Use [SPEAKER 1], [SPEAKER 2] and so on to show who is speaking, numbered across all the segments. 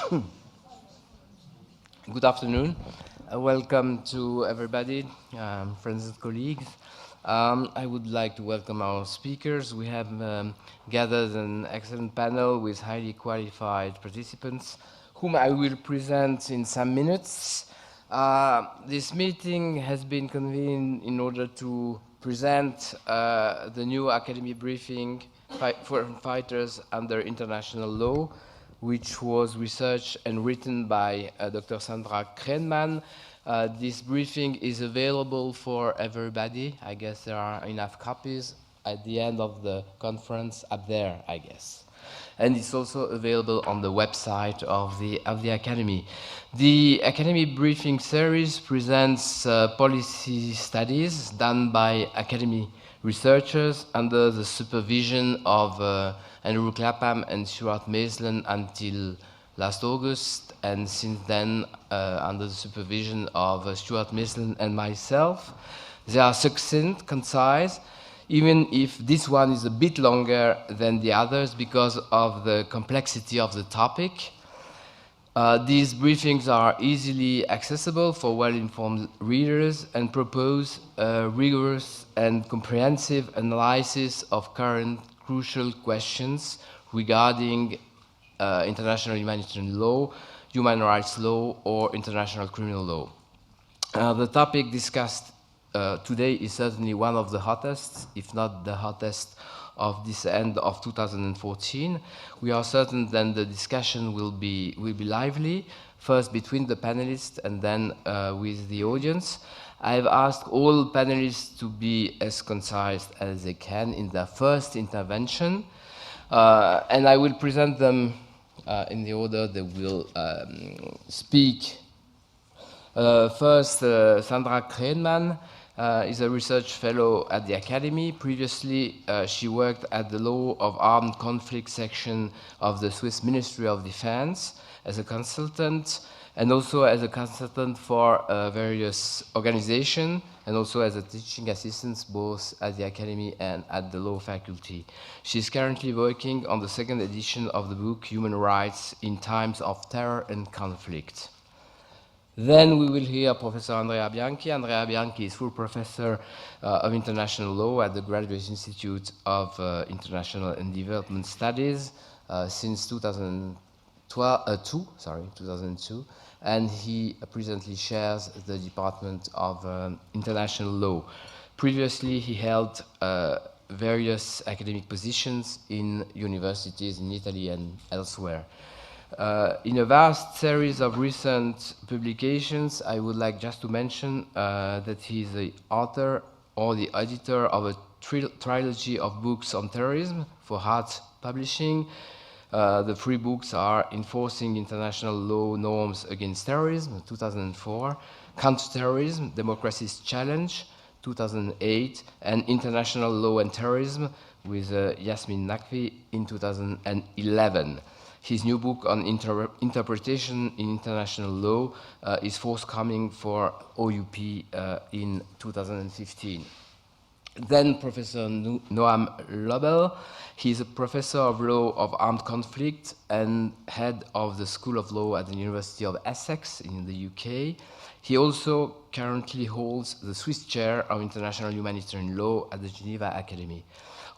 [SPEAKER 1] Good afternoon. Welcome to everybody, friends and colleagues. I would like to welcome our speakers. We have gathered an excellent panel with highly qualified participants, whom I will present in some minutes. This meeting has been convened in order to present the new Academy briefing for fighters under international law, which was researched and written by Dr. Sandra Krenman. This briefing is available for everybody. I guess there are enough copies at the end of the conference up there, I guess. And it's also available on the website of the Academy. The Academy briefing series presents policy studies done by Academy researchers under the supervision of Andrew Clapham and Stuart Maitland until last August, and since then under the supervision of Stuart Maitland and myself. They are succinct, concise, even if this one is a bit longer than the others because of the complexity of the topic. These briefings are easily accessible for well-informed readers and propose a rigorous and comprehensive analysis of current crucial questions regarding international humanitarian law, human rights law, or international criminal law. The topic discussed today is certainly one of the hottest, if not the hottest, of this end of 2014. We are certain that the discussion will be lively, first between the panelists and then with the audience. I've asked all panelists to be as concise as they can in their first intervention, and I will present them in the order they will speak. First, Sandra Krenman is a research fellow at the Academy. Previously, she worked at the Law of Armed Conflict section of the Swiss Ministry of Defense as a consultant, and also as a consultant for various organizations, and also as a teaching assistant both at the Academy and at the law faculty. She's currently working on the second edition of the book Human Rights in Times of Terror and Conflict. Then we will hear Professor Andrea Bianchi. Andrea Bianchi is full professor of international law at the Graduate Institute of International and Development Studies since 2002, and he presently chairs the Department of International Law. Previously, he held various academic positions in universities in Italy and elsewhere. In a vast series of recent publications, I would like just to mention that he is the author or the editor of a trilogy of books on terrorism for Hart Publishing. The three books are Enforcing International Law Norms Against Terrorism, 2004, Counterterrorism, Democracy's Challenge, 2008, and International Law and Terrorism with Yasmin Naqvi in 2011. His new book on interpretation in international law is forthcoming for OUP in 2015. Then Professor Noam Lobel. He's a professor of law of armed conflict and head of the School of Law at the University of Essex in the UK. He also currently holds the Swiss Chair of International Humanitarian Law at the Geneva Academy.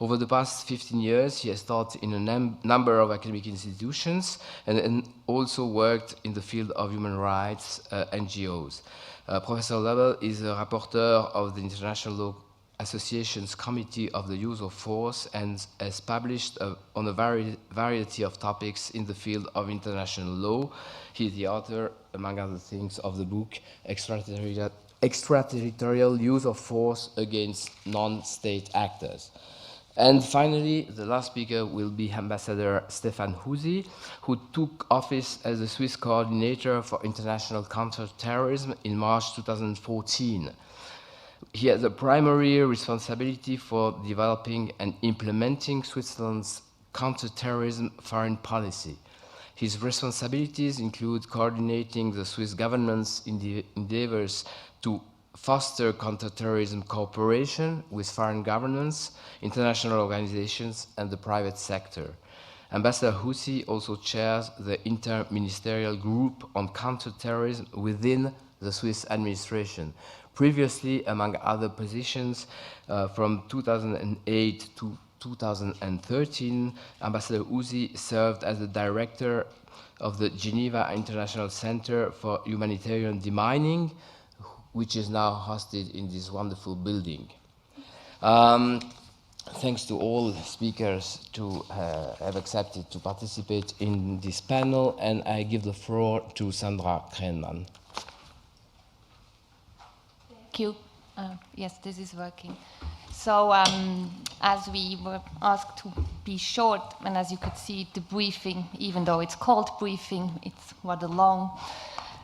[SPEAKER 1] Over the past 15 years, he has taught in a number of academic institutions and also worked in the field of human rights NGOs. Professor Lobel is a rapporteur of the International Law Association's Committee of the Use of Force and has published on a variety of topics in the field of international law. He is the author, among other things, of the book Extraterritorial Use of Force Against Non-State Actors. And finally, the last speaker will be Ambassador Stefan Husi, who took office as the Swiss coordinator for international counter-terrorism in March 2014. He has a primary responsibility for developing and implementing Switzerland's counter-terrorism foreign policy. His responsibilities include coordinating the Swiss government's endeavors to foster counter-terrorism cooperation with foreign governments, international organizations, and the private sector. Ambassador Houthi also chairs the inter-ministerial group on counter-terrorism within the Swiss administration. Previously, among other positions, from 2008 to 2013, Ambassador Houthi served as the director of the Geneva International Center for Humanitarian Demining, which is now hosted in this wonderful building. Thanks to all speakers to have accepted to participate in this panel, and I give the floor to Sandra Krenman.
[SPEAKER 2] Thank you. Yes, this is working. So as we were asked to be short, and as you could see, the briefing, even though it's called briefing, it's rather long.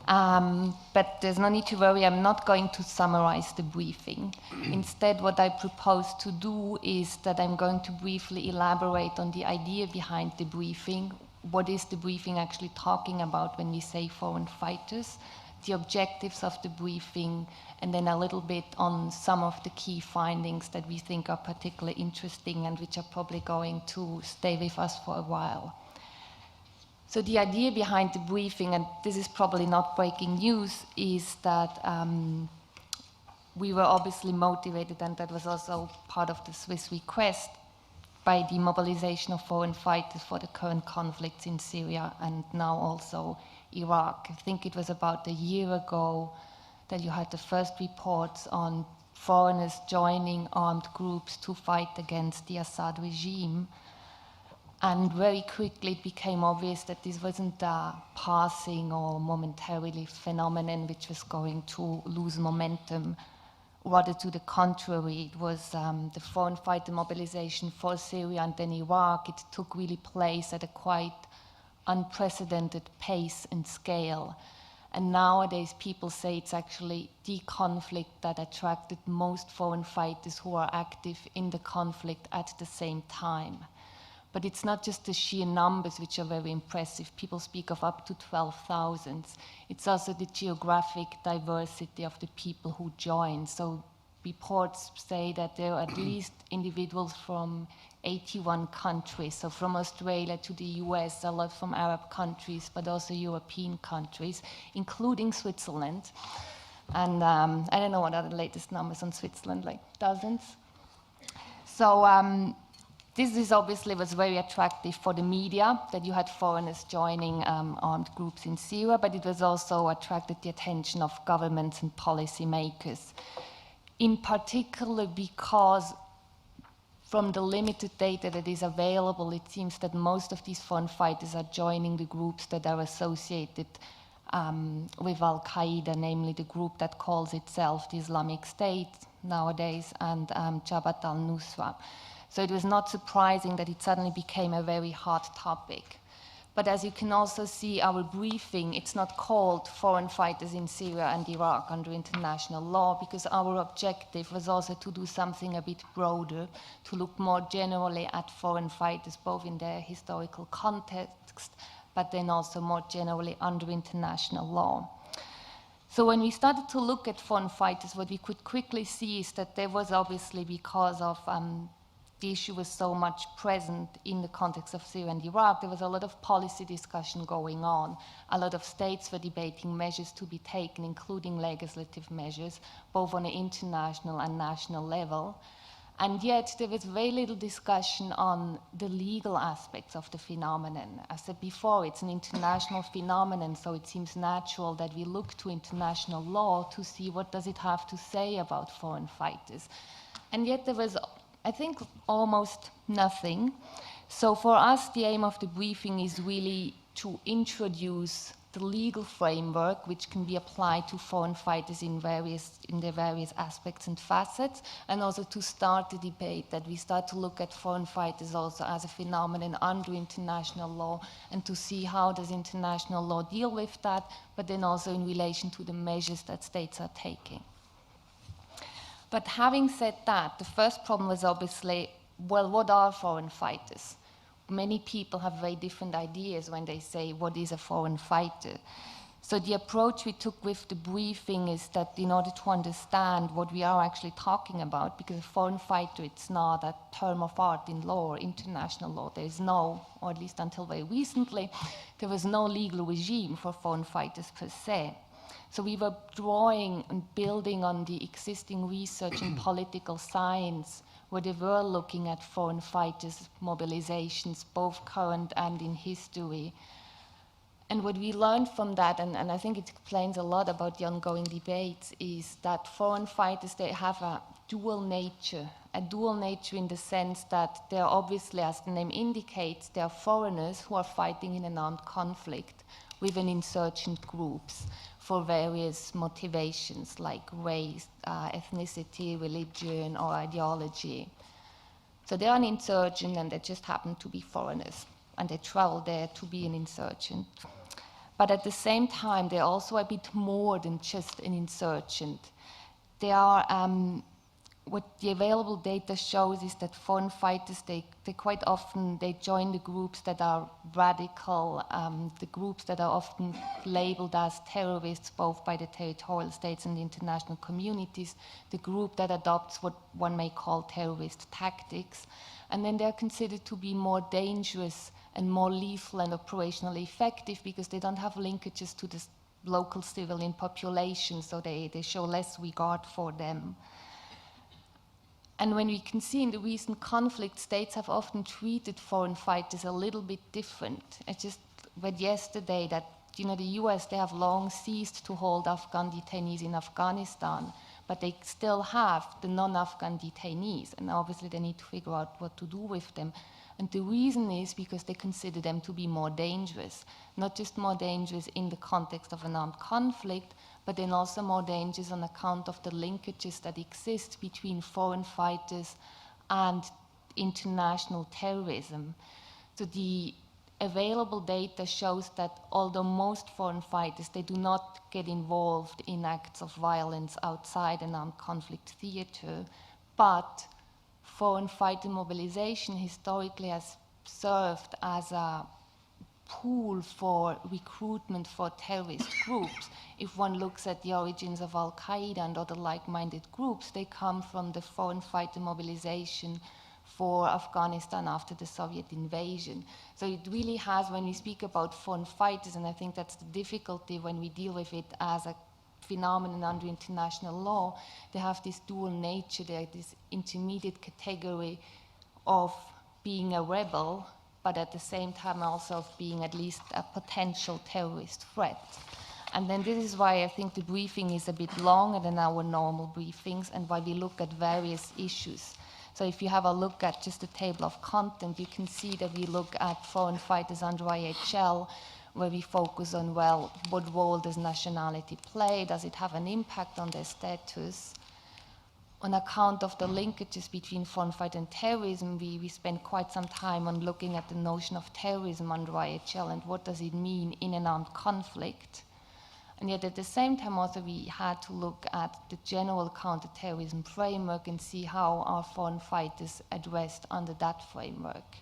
[SPEAKER 2] But there's no need to worry, I'm not going to summarize the briefing. Instead, what I propose to do is that I'm going to briefly elaborate on the idea behind the briefing. What is the briefing actually talking about when we say foreign fighters? The objectives of the briefing, and then a little bit on some of the key findings that we think are particularly interesting and which are probably going to stay with us for a while. So the idea behind the briefing, and this is probably not breaking news, is that we were obviously motivated, and that was also part of the Swiss request, by the mobilization of foreign fighters for the current conflicts in Syria and now also Iraq. I think it was about a year ago that you had the first reports on foreigners joining armed groups to fight against the Assad regime. And very quickly it became obvious that this wasn't a passing or momentarily phenomenon which was going to lose momentum. Rather to the contrary, it was the foreign fighter mobilization for Syria and then Iraq. It took really place at a quite unprecedented pace and scale. And nowadays people say it's actually the conflict that attracted most foreign fighters who are active in the conflict at the same time. But it's not just the sheer numbers which are very impressive. People speak of up to 12,000. It's also the geographic diversity of the people who join. So reports say that there are at least individuals from 81 countries, so from Australia to the US, a lot from Arab countries, but also European countries, including Switzerland. And I don't know what are the latest numbers on Switzerland, like dozens. So this obviously was very attractive for the media, that you had foreigners joining armed groups in Syria, but it was also attracted the attention of governments and policymakers. In particular because from the limited data that is available, it seems that most of these foreign fighters are joining the groups that are associated with Al-Qaeda, namely the group that calls itself the Islamic State nowadays, and Jabhat al-Nusra. So it was not surprising that it suddenly became a very hot topic. But as you can also see, our briefing, it's not called Foreign Fighters in Syria and Iraq under international law, because our objective was also to do something a bit broader, to look more generally at foreign fighters, both in their historical context, but then also more generally under international law. So when we started to look at foreign fighters, what we could quickly see is that there was obviously, because of the issue was so much present in the context of Syria and Iraq, there was a lot of policy discussion going on. A lot of states were debating measures to be taken, including legislative measures, both on an international and national level. And yet there was very little discussion on the legal aspects of the phenomenon. As I said before, it's an international phenomenon, so it seems natural that we look to international law to see what does it have to say about foreign fighters. And yet there was, I think, almost nothing. So for us, the aim of the briefing is really to introduce the legal framework which can be applied to foreign fighters in their various aspects and facets, and also to start the debate that we start to look at foreign fighters also as a phenomenon under international law, and to see how does international law deal with that, but then also in relation to the measures that states are taking. But having said that, the first problem was obviously, well, what are foreign fighters? Many people have very different ideas when they say, what is a foreign fighter? So the approach we took with the briefing is that in order to understand what we are actually talking about, because a foreign fighter, it's not a term of art in law or international law. There is no, or at least until very recently, there was no legal regime for foreign fighters per se. So we were drawing and building on the existing research in political science, where they were looking at foreign fighters' mobilizations, both current and in history. And what we learned from that, and I think it explains a lot about the ongoing debates, is that foreign fighters, they have a dual nature in the sense that they're obviously, as the name indicates, they are foreigners who are fighting in an armed conflict within insurgent groups for various motivations like race, ethnicity, religion, or ideology. So they're an insurgent and they just happen to be foreigners, and they travel there to be an insurgent. But at the same time, they're also a bit more than just an insurgent. They are, what the available data shows is that foreign fighters, they quite often, they join the groups that are radical, the groups that are often labeled as terrorists, both by the territorial states and the international communities, the group that adopts what one may call terrorist tactics. And then they're considered to be more dangerous and more lethal and operationally effective because they don't have linkages to the local civilian population, so they show less regard for them. And when we can see in the recent conflict, states have often treated foreign fighters a little bit different. I just read yesterday that, the US, they have long ceased to hold Afghan detainees in Afghanistan, but they still have the non-Afghan detainees, and obviously they need to figure out what to do with them. And the reason is because they consider them to be more dangerous, not just more dangerous in the context of an armed conflict, but then also more dangerous on account of the linkages that exist between foreign fighters and international terrorism. So the available data shows that although most foreign fighters, they do not get involved in acts of violence outside an armed conflict theater, but foreign fighter mobilization historically has served as a pool for recruitment for terrorist groups. If one looks at the origins of Al-Qaeda and other like-minded groups, they come from the foreign fighter mobilization for Afghanistan after the Soviet invasion. So it really has, when we speak about foreign fighters, and I think that's the difficulty when we deal with it as a phenomenon under international law, they have this dual nature, they're this intermediate category of being a rebel, but at the same time also of being at least a potential terrorist threat. And then this is why I think the briefing is a bit longer than our normal briefings and why we look at various issues. So if you have a look at just the table of content, you can see that we look at foreign fighters under IHL, where we focus on, well, what role does nationality play? Does it have an impact on their status? On account of the linkages between foreign fighter and terrorism, we spend quite some time on looking at the notion of terrorism under IHL and what does it mean in an armed conflict. And yet at the same time also we had to look at the general counterterrorism framework and see how our foreign fighters addressed under that framework.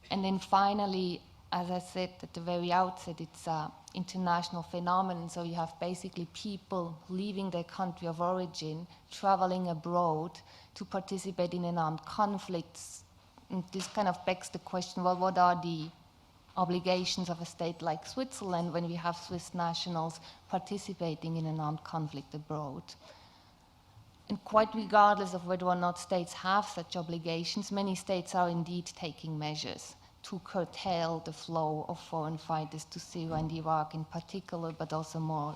[SPEAKER 2] And then finally, as I said at the very outset, it's an international phenomenon. So you have basically people leaving their country of origin, traveling abroad to participate in an armed conflict. And this kind of begs the question, well, what are the obligations of a state like Switzerland when we have Swiss nationals participating in an armed conflict abroad? And quite regardless of whether or not states have such obligations, many states are indeed taking measures to curtail the flow of foreign fighters to Syria and Iraq in particular, but also more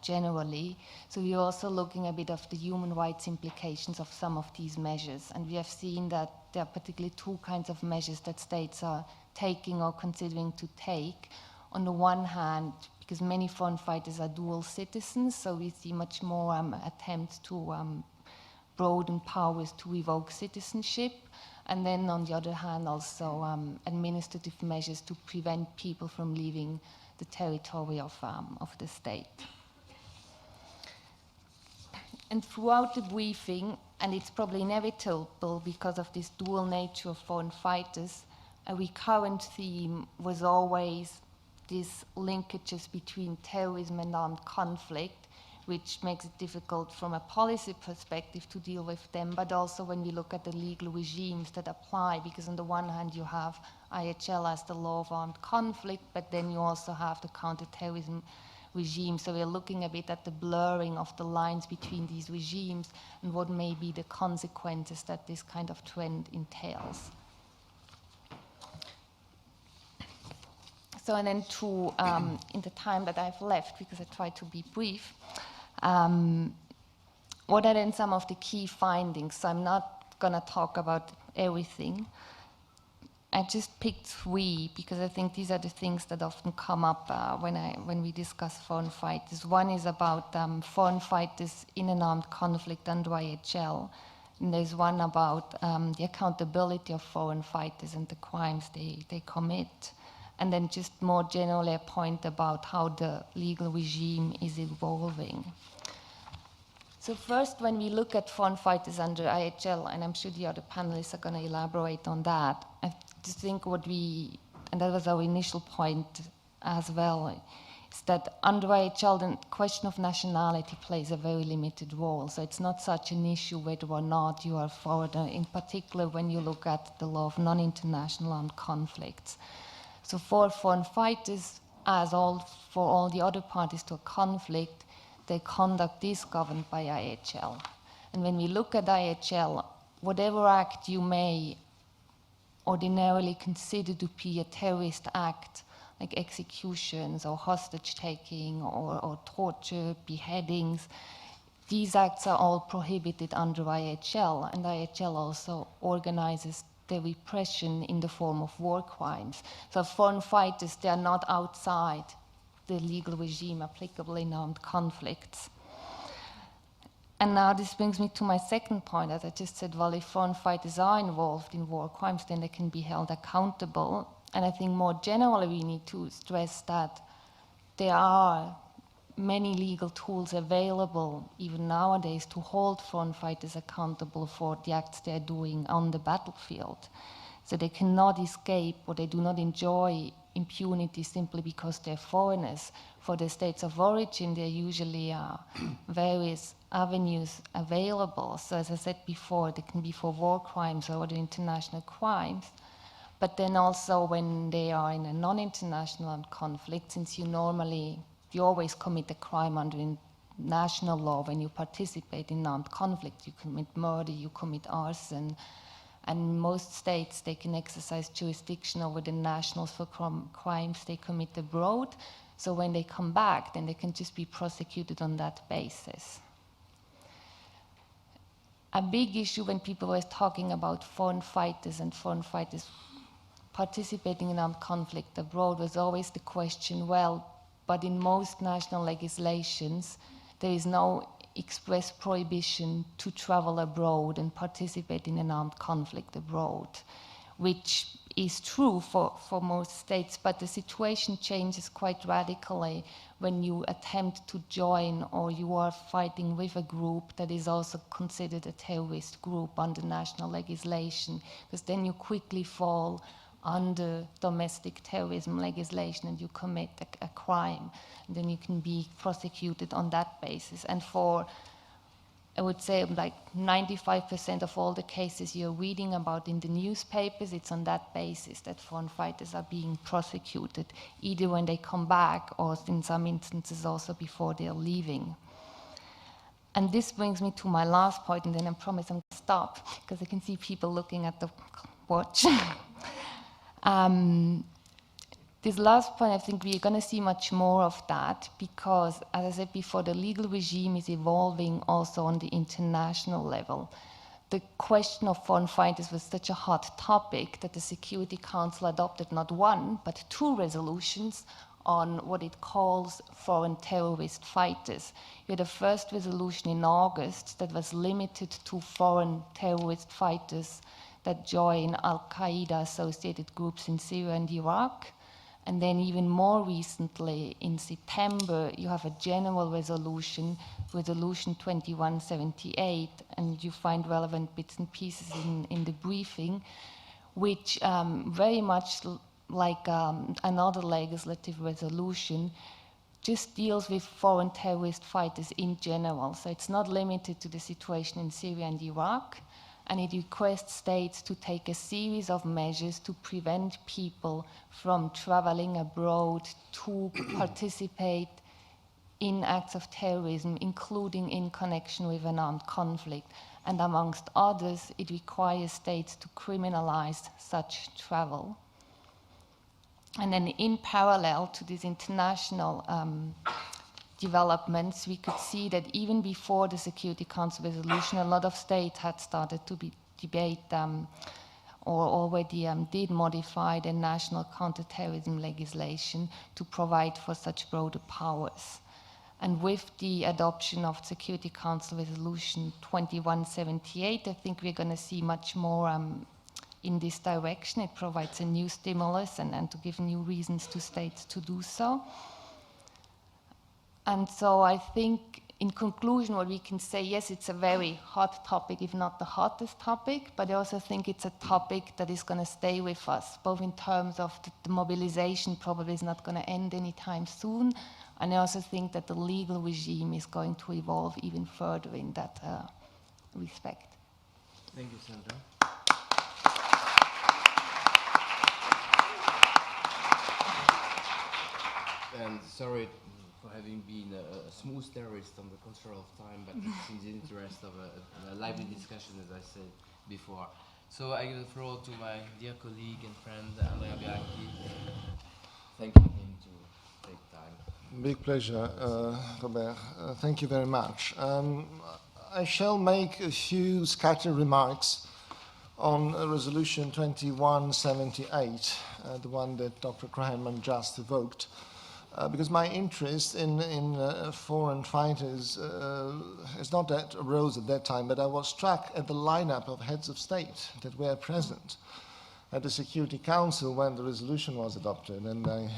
[SPEAKER 2] generally. So we're also looking a bit of the human rights implications of some of these measures. And we have seen that there are particularly two kinds of measures that states are taking or considering to take. On the one hand, because many foreign fighters are dual citizens, so we see much more attempts to broaden powers to revoke citizenship. And then on the other hand, also administrative measures to prevent people from leaving the territory of the state. And throughout the briefing, and it's probably inevitable because of this dual nature of foreign fighters, a recurrent theme was always these linkages between terrorism and armed conflict, which makes it difficult from a policy perspective to deal with them, but also when we look at the legal regimes that apply, because on the one hand you have IHL as the law of armed conflict, but then you also have the counterterrorism regime. So we're looking a bit at the blurring of the lines between these regimes and what may be the consequences that this kind of trend entails. So, and then to, in the time that I've left, because I try to be brief, what are then some of the key findings? So I'm not going to talk about everything. I just picked 3 because I think these are the things that often come up when we discuss foreign fighters. One is about foreign fighters in an armed conflict under IHL. And there's one about the accountability of foreign fighters and the crimes they commit. And then just more generally a point about how the legal regime is evolving. So first, when we look at foreign fighters under IHL, and I'm sure the other panelists are going to elaborate on that, I just think what we, and that was our initial point as well, is that under IHL, the question of nationality plays a very limited role. So it's not such an issue whether or not you are foreigner, in particular when you look at the law of non-international armed conflicts. So for foreign fighters, as for all the other parties to a conflict, their conduct is governed by IHL. And when we look at IHL, whatever act you may ordinarily consider to be a terrorist act, like executions or hostage-taking or torture, beheadings, these acts are all prohibited under IHL, and IHL also organizes the repression in the form of war crimes. So foreign fighters, they are not outside the legal regime applicable in armed conflicts. And now this brings me to my second point. As I just said, well, if foreign fighters are involved in war crimes, then they can be held accountable. And I think more generally we need to stress that there are many legal tools available, even nowadays, to hold foreign fighters accountable for the acts they're doing on the battlefield. So they cannot escape, or they do not enjoy impunity simply because they're foreigners. For the states of origin, there usually are various avenues available. So as I said before, they can be for war crimes or other international crimes. But then also when they are in a non-international conflict, since you always commit a crime under national law when you participate in armed conflict. You commit murder, you commit arson, and in most states they can exercise jurisdiction over the nationals for crimes they commit abroad. So when they come back, then they can just be prosecuted on that basis. A big issue when people were talking about foreign fighters and foreign fighters participating in armed conflict abroad was always the question, well, but in most national legislations, there is no express prohibition to travel abroad and participate in an armed conflict abroad, which is true for most states, but the situation changes quite radically when you attempt to join or you are fighting with a group that is also considered a terrorist group under national legislation, because then you quickly fall under domestic terrorism legislation and you commit a crime, and then you can be prosecuted on that basis. And for, I would say, like 95% of all the cases you're reading about in the newspapers, it's on that basis that foreign fighters are being prosecuted, either when they come back or in some instances also before they're leaving. And this brings me to my last point, and then I promise I'm going to stop, because I can see people looking at the watch. This last point, I think we're going to see much more of that because, as I said before, the legal regime is evolving also on the international level. The question of foreign fighters was such a hot topic that the Security Council adopted not 1, but 2 resolutions on what it calls foreign terrorist fighters. We had a first resolution in August that was limited to foreign terrorist fighters that join Al-Qaeda associated groups in Syria and Iraq. And then even more recently, in September, you have a general resolution, Resolution 2178, and you find relevant bits and pieces in the briefing, which very much like another legislative resolution, just deals with foreign terrorist fighters in general. So it's not limited to the situation in Syria and Iraq, and it requests states to take a series of measures to prevent people from traveling abroad to participate in acts of terrorism, including in connection with an armed conflict. And amongst others, it requires states to criminalize such travel. And then in parallel to these international developments, we could see that even before the Security Council resolution, a lot of states had started to debate or already did modify their national counter-terrorism legislation to provide for such broader powers. And with the adoption of Security Council Resolution 2178, I think we're going to see much more in this direction. It provides a new stimulus and to give new reasons to states to do so. And so I think, in conclusion, what we can say, yes, it's a very hot topic, if not the hottest topic, but I also think it's a topic that is going to stay with us, both in terms of the mobilization probably is not going to end anytime soon, and I also think that the legal regime is going to evolve even further in that respect.
[SPEAKER 1] Thank you, Sandra. And sorry for having been a smooth terrorist on the control of time, but it's in the interest of a lively discussion, as I said before. So I give the floor to my dear colleague and friend, Andrea Bianchi, thanking him to take time.
[SPEAKER 3] Big pleasure, Robert. Thank you very much. I shall make a few scattered remarks on Resolution 2178, the one that Dr. Krahenman just evoked. Because my interest in foreign fighters is not that arose at that time, but I was struck at the lineup of heads of state that were present at the Security Council when the resolution was adopted. And I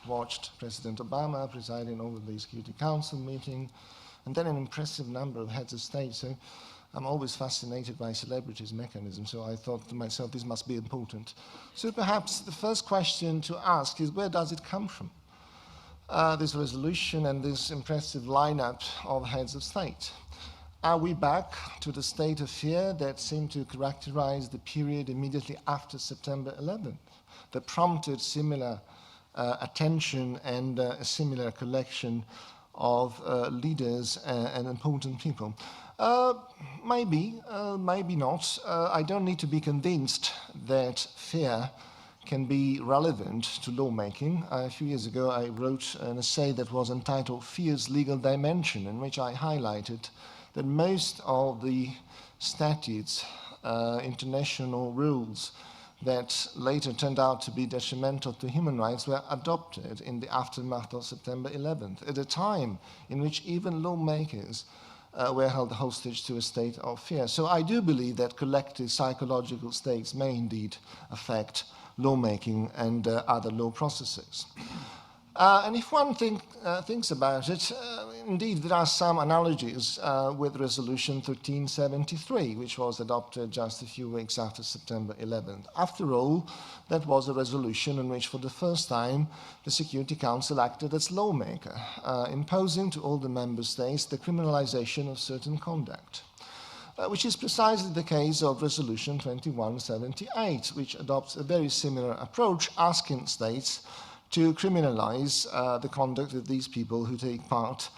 [SPEAKER 3] watched President Obama presiding over the Security Council meeting, and then an impressive number of heads of state. So I'm always fascinated by celebrities' mechanism, so I thought to myself, this must be important. So perhaps the first question to ask is, where does it come from? This resolution and this impressive lineup of heads of state. Are we back to the state of fear that seemed to characterize the period immediately after September 11th, that prompted similar attention and a similar collection of leaders and important people? Maybe, maybe not. I don't need to be convinced that fear can be relevant to lawmaking. A few years ago, I wrote an essay that was entitled Fear's Legal Dimension, in which I highlighted that most of the statutes, international rules that later turned out to be detrimental to human rights were adopted in the aftermath of September 11th, at a time in which even lawmakers were held hostage to a state of fear. So I do believe that collective psychological states may indeed affect lawmaking and other law processes. And if one thinks about it, indeed there are some analogies with Resolution 1373, which was adopted just a few weeks after September 11th. After all, that was a resolution in which for the first time the Security Council acted as lawmaker, imposing to all the member states the criminalization of certain conduct. Which is precisely the case of Resolution 2178, which adopts a very similar approach, asking states to criminalize the conduct of these people who take part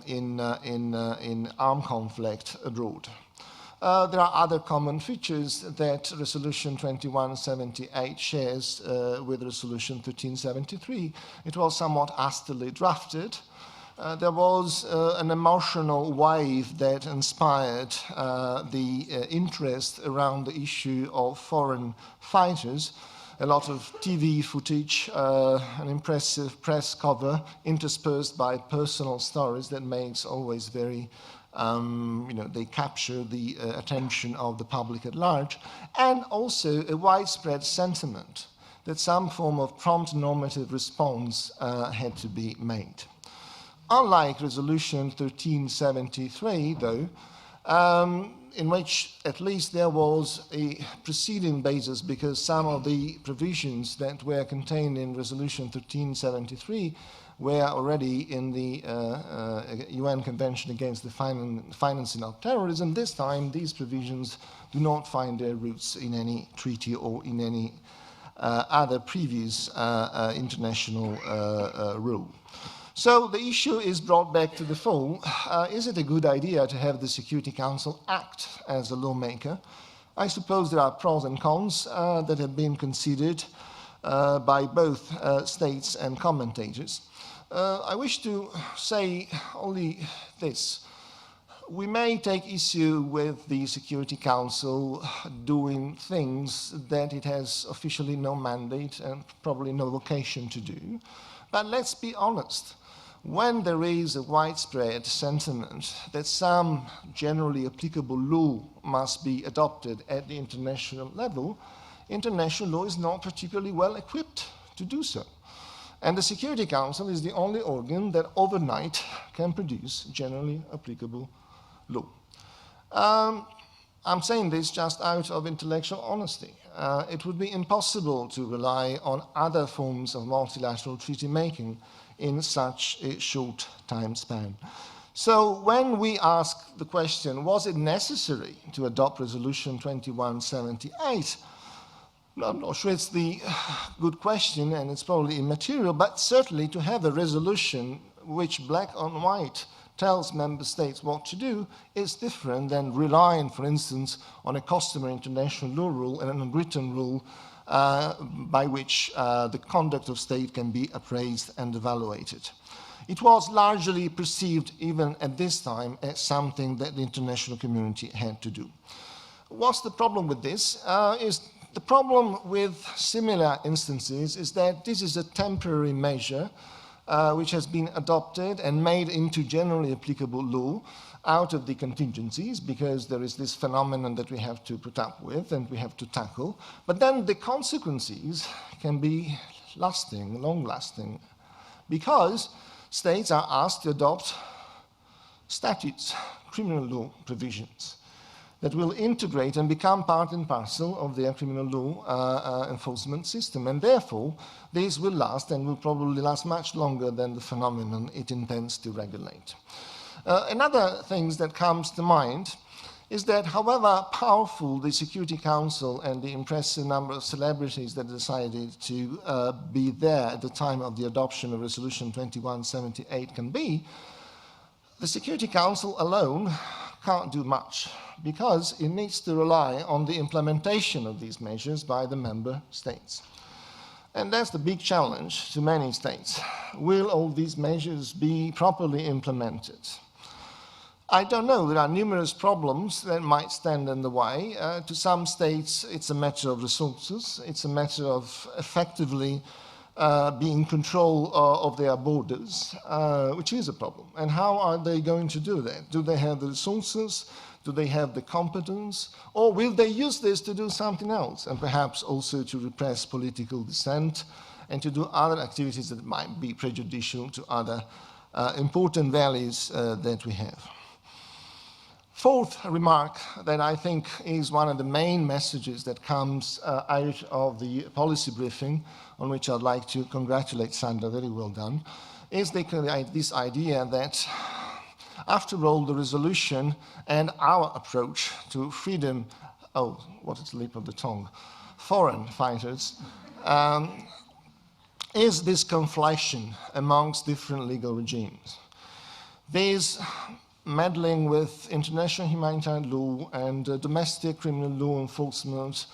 [SPEAKER 3] in armed conflict abroad. There are other common features that Resolution 2178 shares with Resolution 1373. It was somewhat hastily drafted. There was an emotional wave that inspired the interest around the issue of foreign fighters. A lot of TV footage, an impressive press cover interspersed by personal stories that makes always very, they capture the attention of the public at large, and also a widespread sentiment that some form of prompt normative response had to be made. Unlike Resolution 1373, though, in which at least there was a preceding basis, because some of the provisions that were contained in Resolution 1373 were already in the UN Convention Against the Financing of Terrorism. This time, these provisions do not find their roots in any treaty or in any other previous international rule. So the issue is brought back to the fore. Is it a good idea to have the Security Council act as a lawmaker? I suppose there are pros and cons that have been considered by both states and commentators. I wish to say only this. We may take issue with the Security Council doing things that it has officially no mandate and probably no vocation to do. But let's be honest. When there is a widespread sentiment that some generally applicable law must be adopted at the international level, international law is not particularly well equipped to do so. And the Security Council is the only organ that overnight can produce generally applicable law. I'm saying this just out of intellectual honesty. It would be impossible to rely on other forms of multilateral treaty making in such a short time span. So when we ask the question, was it necessary to adopt Resolution 2178? I'm not sure it's the good question, and it's probably immaterial, but certainly to have a resolution which black on white tells member states what to do is different than relying, for instance, on a customary international law rule and an unwritten rule by which the conduct of state can be appraised and evaluated. It was largely perceived, even at this time, as something that the international community had to do. What's the problem with this? The problem with similar instances is that this is a temporary measure which has been adopted and made into generally applicable law out of the contingencies, because there is this phenomenon that we have to put up with and we have to tackle. But then the consequences can be lasting, long-lasting, because states are asked to adopt statutes, criminal law provisions, that will integrate and become part and parcel of their criminal law enforcement system. And therefore, these will last and will probably last much longer than the phenomenon it intends to regulate. Another thing that comes to mind is that however powerful the Security Council and the impressive number of celebrities that decided to be there at the time of the adoption of Resolution 2178 can be, the Security Council alone can't do much, because it needs to rely on the implementation of these measures by the member states. And that's the big challenge to many states. Will all these measures be properly implemented? I don't know. There are numerous problems that might stand in the way. To some states, it's a matter of resources. It's a matter of effectively being in control of their borders, which is a problem. And how are they going to do that? Do they have the resources? Do they have the competence? Or will they use this to do something else, and perhaps also to repress political dissent and to do other activities that might be prejudicial to other important values that we have? Fourth remark that I think is one of the main messages that comes out of the policy briefing, on which I'd like to congratulate Sandra, very well done, is this idea that, after all, the resolution and our approach to freedom, oh, what a slip of the tongue, foreign fighters, is this conflation amongst different legal regimes. These meddling with international humanitarian law and domestic criminal law enforcement,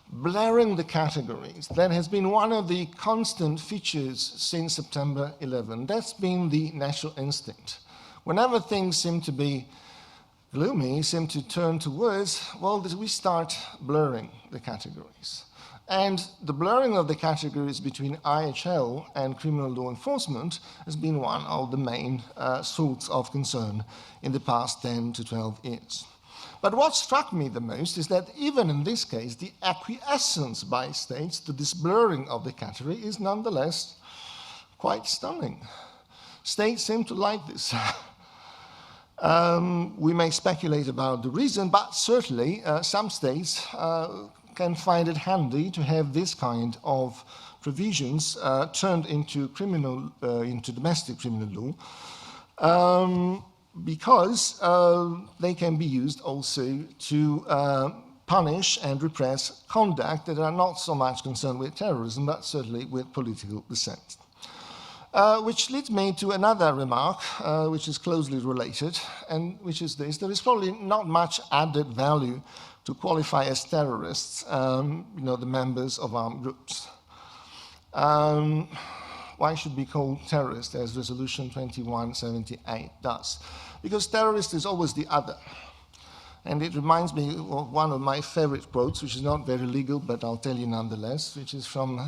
[SPEAKER 3] blurring the categories. That has been one of the constant features since September 11. That's been the natural instinct. Whenever things seem to be gloomy, seem to turn towards, well, we start blurring the categories. And the blurring of the categories between IHL and criminal law enforcement has been one of the main sorts of concern in the past 10 to 12 years. But what struck me the most is that even in this case, the acquiescence by states to this blurring of the category is nonetheless quite stunning. States seem to like this. We may speculate about the reason, but certainly some states can find it handy to have this kind of provisions turned into into domestic criminal law, because they can be used also to punish and repress conduct that are not so much concerned with terrorism, but certainly with political dissent. Which leads me to another remark, which is closely related, and which is this: there is probably not much added value to qualify as terrorists, the members of armed groups. Why should be called terrorist, as Resolution 2178 does? Because terrorist is always the other. And it reminds me of one of my favorite quotes, which is not very legal, but I'll tell you nonetheless, which is from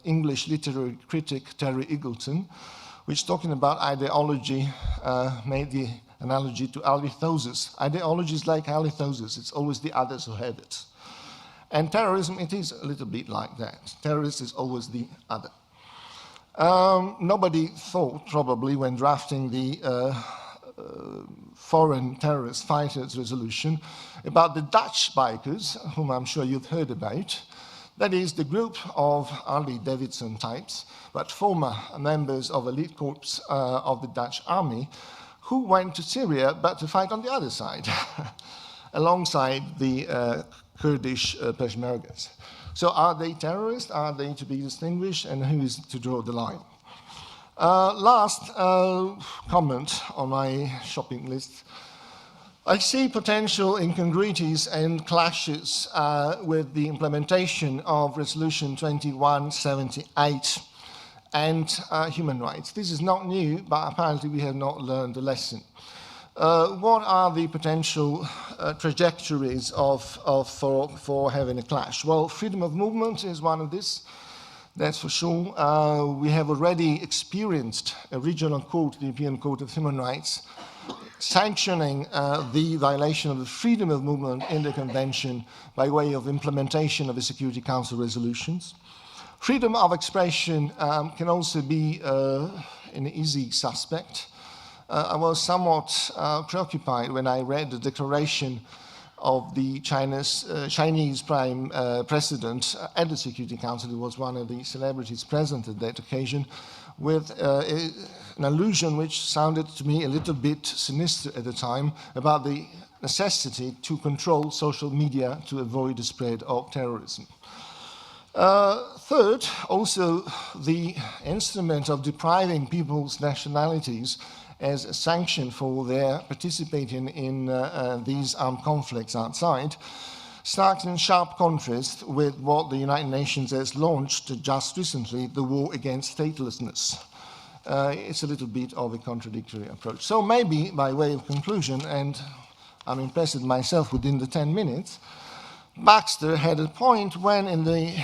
[SPEAKER 3] English literary critic Terry Eagleton, which, talking about ideology, made the analogy to alithosis. Ideology is like alithosis. It's always the others who have it. And terrorism, it is a little bit like that. Terrorist is always the other. Nobody thought, probably, when drafting the foreign terrorist fighters resolution, about the Dutch bikers, whom I'm sure you've heard about. That is the group of Harley Davidson types, but former members of elite corps of the Dutch army, who went to Syria but to fight on the other side, alongside the Kurdish Peshmergas. So are they terrorists? Are they to be distinguished? And who is to draw the line? Last comment on my shopping list. I see potential incongruities and clashes with the implementation of Resolution 2178 and human rights. This is not new, but apparently we have not learned the lesson. What are the potential trajectories for having a clash? Well, freedom of movement is one of these. That's for sure. We have already experienced a regional court, the European Court of Human Rights, sanctioning the violation of the freedom of movement in the Convention by way of implementation of the Security Council resolutions. Freedom of expression can also be an easy suspect. I was somewhat preoccupied when I read the declaration of the Chinese Prime President at the Security Council, who was one of the celebrities present at that occasion, with an allusion which sounded to me a little bit sinister at the time about the necessity to control social media to avoid the spread of terrorism. Third, also the instrument of depriving people's nationalities as a sanction for their participating in these armed conflicts outside, starts in sharp contrast with what the United Nations has launched just recently, the war against statelessness. It's a little bit of a contradictory approach. So maybe, by way of conclusion, and I'm impressed with myself within the 10 minutes, Baxter had a point when in the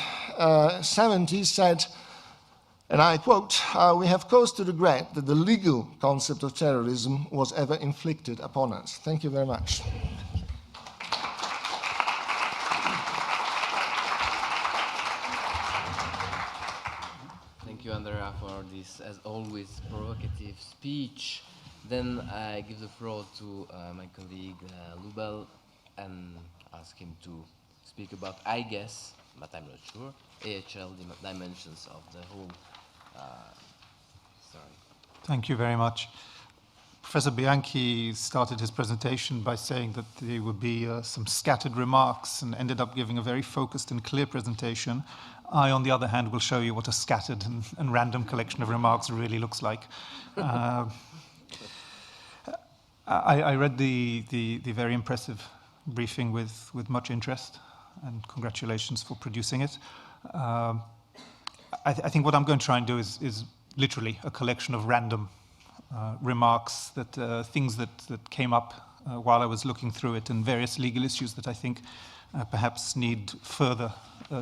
[SPEAKER 3] 70s said, and I quote, "We have cause to regret that the legal concept of terrorism was ever inflicted upon us." Thank you very much.
[SPEAKER 1] Thank you, Andrea, for this, as always, provocative speech. Then I give the floor to my colleague Lubel and ask him to speak about, I guess, but I'm not sure, AHL dimensions of the whole story.
[SPEAKER 4] Thank you very much. Professor Bianchi started his presentation by saying that there would be some scattered remarks and ended up giving a very focused and clear presentation. I, on the other hand, will show you what a scattered and random collection of remarks really looks like. I read the very impressive briefing with much interest, and congratulations for producing it. I think what I'm going to try and do is literally a collection of random remarks, things that came up while I was looking through it, and various legal issues that I think perhaps need further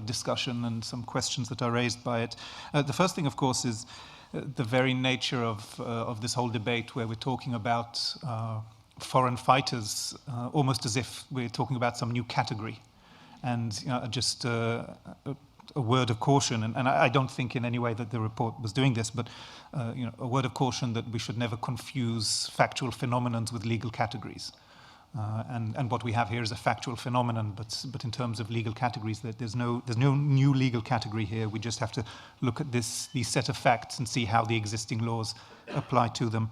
[SPEAKER 4] discussion and some questions that are raised by it. The first thing, of course, is the very nature of this whole debate, where we're talking about foreign fighters almost as if we're talking about some new category. And just a word of caution, and I don't think in any way that the report was doing this, but a word of caution that we should never confuse factual phenomenons with legal categories. And what we have here is a factual phenomenon, but in terms of legal categories, there's no new legal category here. We just have to look at these set of facts and see how the existing laws apply to them.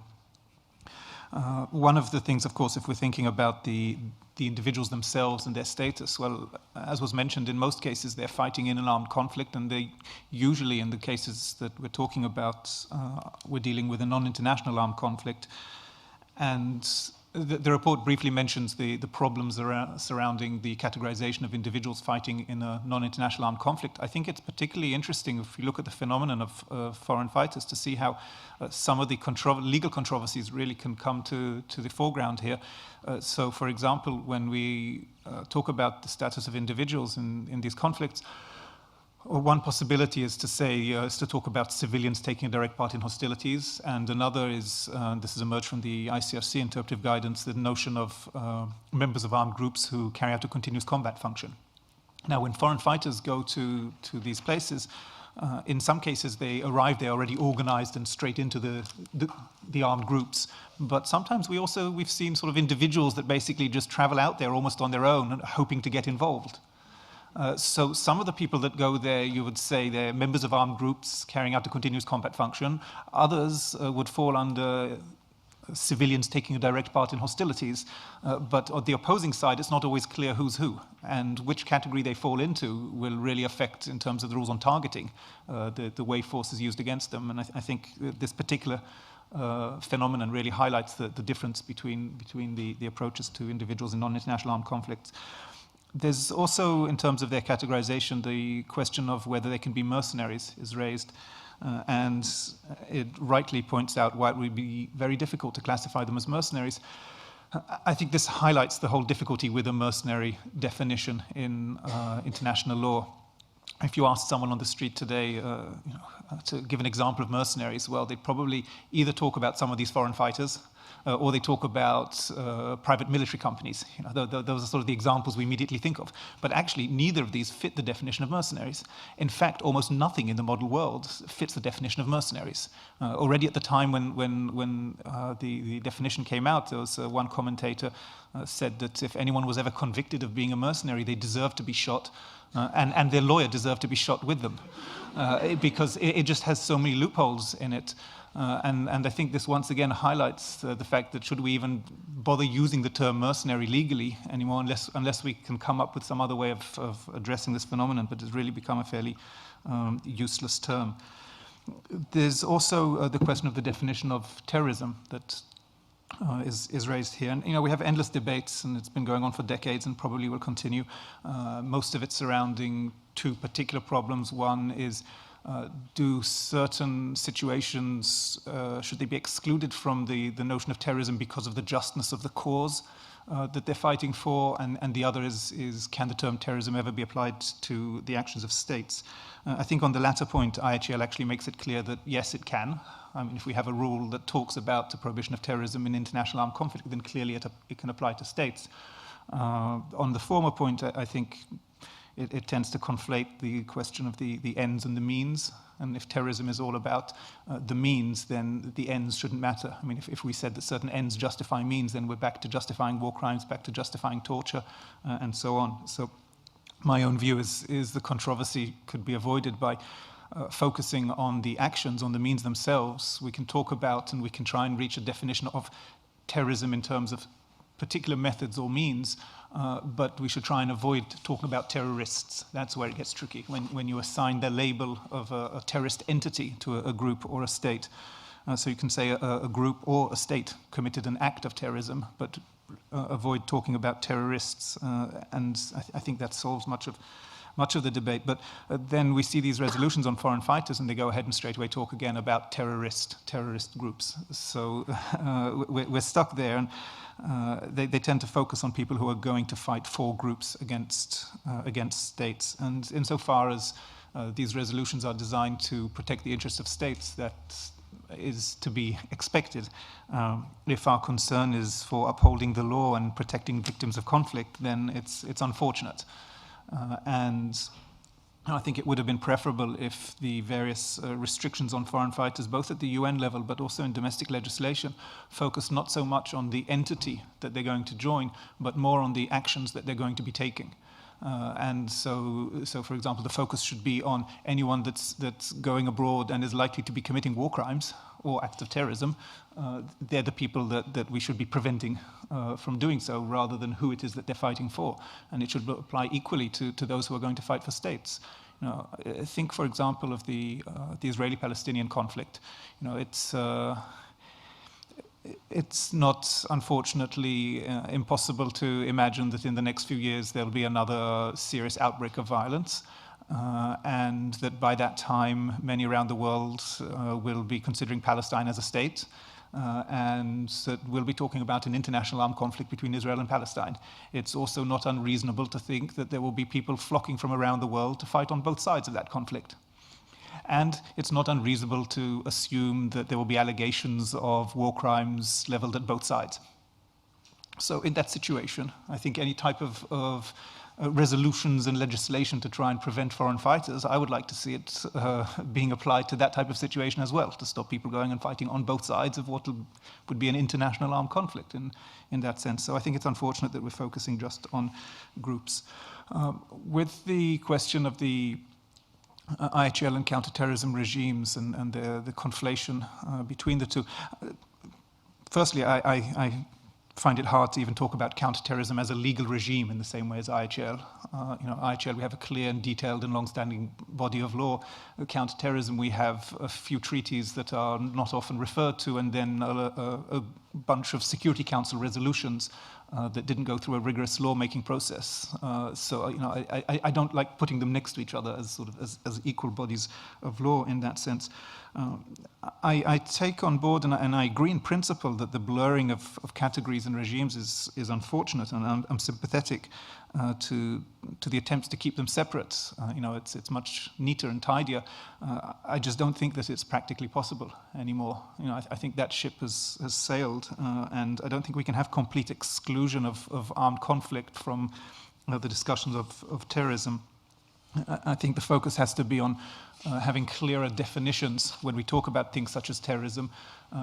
[SPEAKER 4] One of the things, of course, if we're thinking about the individuals themselves and their status, well, as was mentioned, in most cases they're fighting in an armed conflict, and they usually, in the cases that we're talking about, we're dealing with a non-international armed conflict. And the report briefly mentions the problems surrounding the categorization of individuals fighting in a non-international armed conflict. I think it's particularly interesting if you look at the phenomenon of foreign fighters to see how some of the legal controversies really can come to the foreground here. So, for example, when we talk about the status of individuals in these conflicts, one possibility is to say, is to talk about civilians taking a direct part in hostilities, and another is, this has emerged from the ICRC interpretive guidance, the notion of members of armed groups who carry out a continuous combat function. Now, when foreign fighters go to these places, in some cases they arrive there already organized and straight into the armed groups. But sometimes we've seen sort of individuals that basically just travel out there almost on their own, hoping to get involved. So some of the people that go there, you would say they're members of armed groups carrying out a continuous combat function. Others would fall under civilians taking a direct part in hostilities. But on the opposing side, it's not always clear who's who. And which category they fall into will really affect, in terms of the rules on targeting, the way force is used against them. And I think this particular phenomenon really highlights the difference between the approaches to individuals in non-international armed conflicts. There's also, in terms of their categorization, the question of whether they can be mercenaries is raised. And it rightly points out why it would be very difficult to classify them as mercenaries. I think this highlights the whole difficulty with a mercenary definition in international law. If you ask someone on the street today to give an example of mercenaries, well, they'd probably either talk about some of these foreign fighters, or they talk about private military companies. Those are sort of the examples we immediately think of. But actually, neither of these fit the definition of mercenaries. In fact, almost nothing in the model world fits the definition of mercenaries. Already at the time when the definition came out, there was one commentator said that if anyone was ever convicted of being a mercenary, they deserved to be shot, and their lawyer deserved to be shot with them, because it just has so many loopholes in it. And I think this once again highlights the fact that should we even bother using the term mercenary legally anymore, unless we can come up with some other way of addressing this phenomenon, but it's really become a fairly useless term. There's also the question of the definition of terrorism that is raised here. And we have endless debates, and it's been going on for decades and probably will continue. Most of it surrounding two particular problems. One is, do certain situations, should they be excluded from the notion of terrorism because of the justness of the cause that they're fighting for? And the other is, can the term terrorism ever be applied to the actions of states? I think on the latter point, IHL actually makes it clear that yes, it can. I mean, if we have a rule that talks about the prohibition of terrorism in international armed conflict, then clearly it can apply to states. On the former point, I think it tends to conflate the question of the ends and the means. And if terrorism is all about the means, then the ends shouldn't matter. I mean, if we said that certain ends justify means, then we're back to justifying war crimes, back to justifying torture, and so on. So my own view is the controversy could be avoided by focusing on the actions, on the means themselves. We can talk about and we can try and reach a definition of terrorism in terms of particular methods or means, but we should try and avoid talking about terrorists. That's where it gets tricky, when you assign the label of a terrorist entity to a group or a state. So you can say a group or a state committed an act of terrorism, but avoid talking about terrorists, and I think that solves much of the debate. But then we see these resolutions on foreign fighters, and they go ahead and straight away talk again about terrorist groups. So we're stuck there, and they tend to focus on people who are going to fight for groups against states. And insofar as these resolutions are designed to protect the interests of states, that is to be expected. If our concern is for upholding the law and protecting victims of conflict, then it's unfortunate. And I think it would have been preferable if the various restrictions on foreign fighters, both at the UN level but also in domestic legislation, focused not so much on the entity that they're going to join, but more on the actions that they're going to be taking. And so, for example, the focus should be on anyone that's going abroad and is likely to be committing war crimes or acts of terrorism. They're the people that we should be preventing from doing so, rather than who it is that they're fighting for. And it should apply equally to those who are going to fight for states. You know, think, for example, of the Israeli-Palestinian conflict. You know, it's not, unfortunately, impossible to imagine that in the next few years there'll be another serious outbreak of violence, and that by that time many around the world will be considering Palestine as a state, and that we'll be talking about an international armed conflict between Israel and Palestine. It's also not unreasonable to think that there will be people flocking from around the world to fight on both sides of that conflict. And it's not unreasonable to assume that there will be allegations of war crimes leveled at both sides. So in that situation, I think any type of resolutions and legislation to try and prevent foreign fighters, I would like to see it being applied to that type of situation as well, to stop people going and fighting on both sides of what would be an international armed conflict in that sense. So I think it's unfortunate that we're focusing just on groups. With the question of the IHL and counterterrorism regimes and the conflation between the two. Firstly, I find it hard to even talk about counterterrorism as a legal regime in the same way as IHL. IHL, we have a clear and detailed and long-standing body of law. Counterterrorism, we have a few treaties that are not often referred to, and then a bunch of Security Council resolutions that didn't go through a rigorous lawmaking process. I don't like putting them next to each other as sort of as equal bodies of law in that sense. I take on board and I agree in principle that the blurring of categories and regimes is unfortunate, and I'm sympathetic to the attempts to keep them separate. It's much neater and tidier. I just don't think that it's practically possible anymore. I think that ship has sailed, and I don't think we can have complete exclusion of armed conflict from the discussions of terrorism. I think the focus has to be on having clearer definitions when we talk about things such as terrorism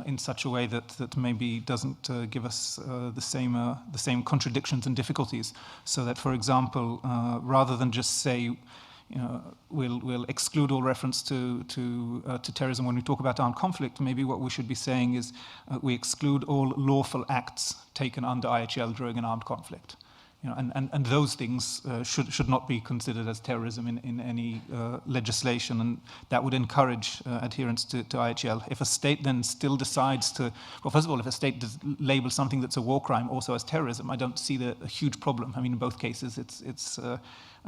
[SPEAKER 4] in such a way that maybe doesn't give us the same contradictions and difficulties. So that, for example, rather than just say, we'll exclude all reference to terrorism when we talk about armed conflict, maybe what we should be saying is we exclude all lawful acts taken under IHL during an armed conflict. And those things should not be considered as terrorism in any legislation, and that would encourage adherence to IHL. If a state then still decides to, well, first of all, if a state labels something that's a war crime also as terrorism, I don't see a huge problem. I mean, in both cases, it's a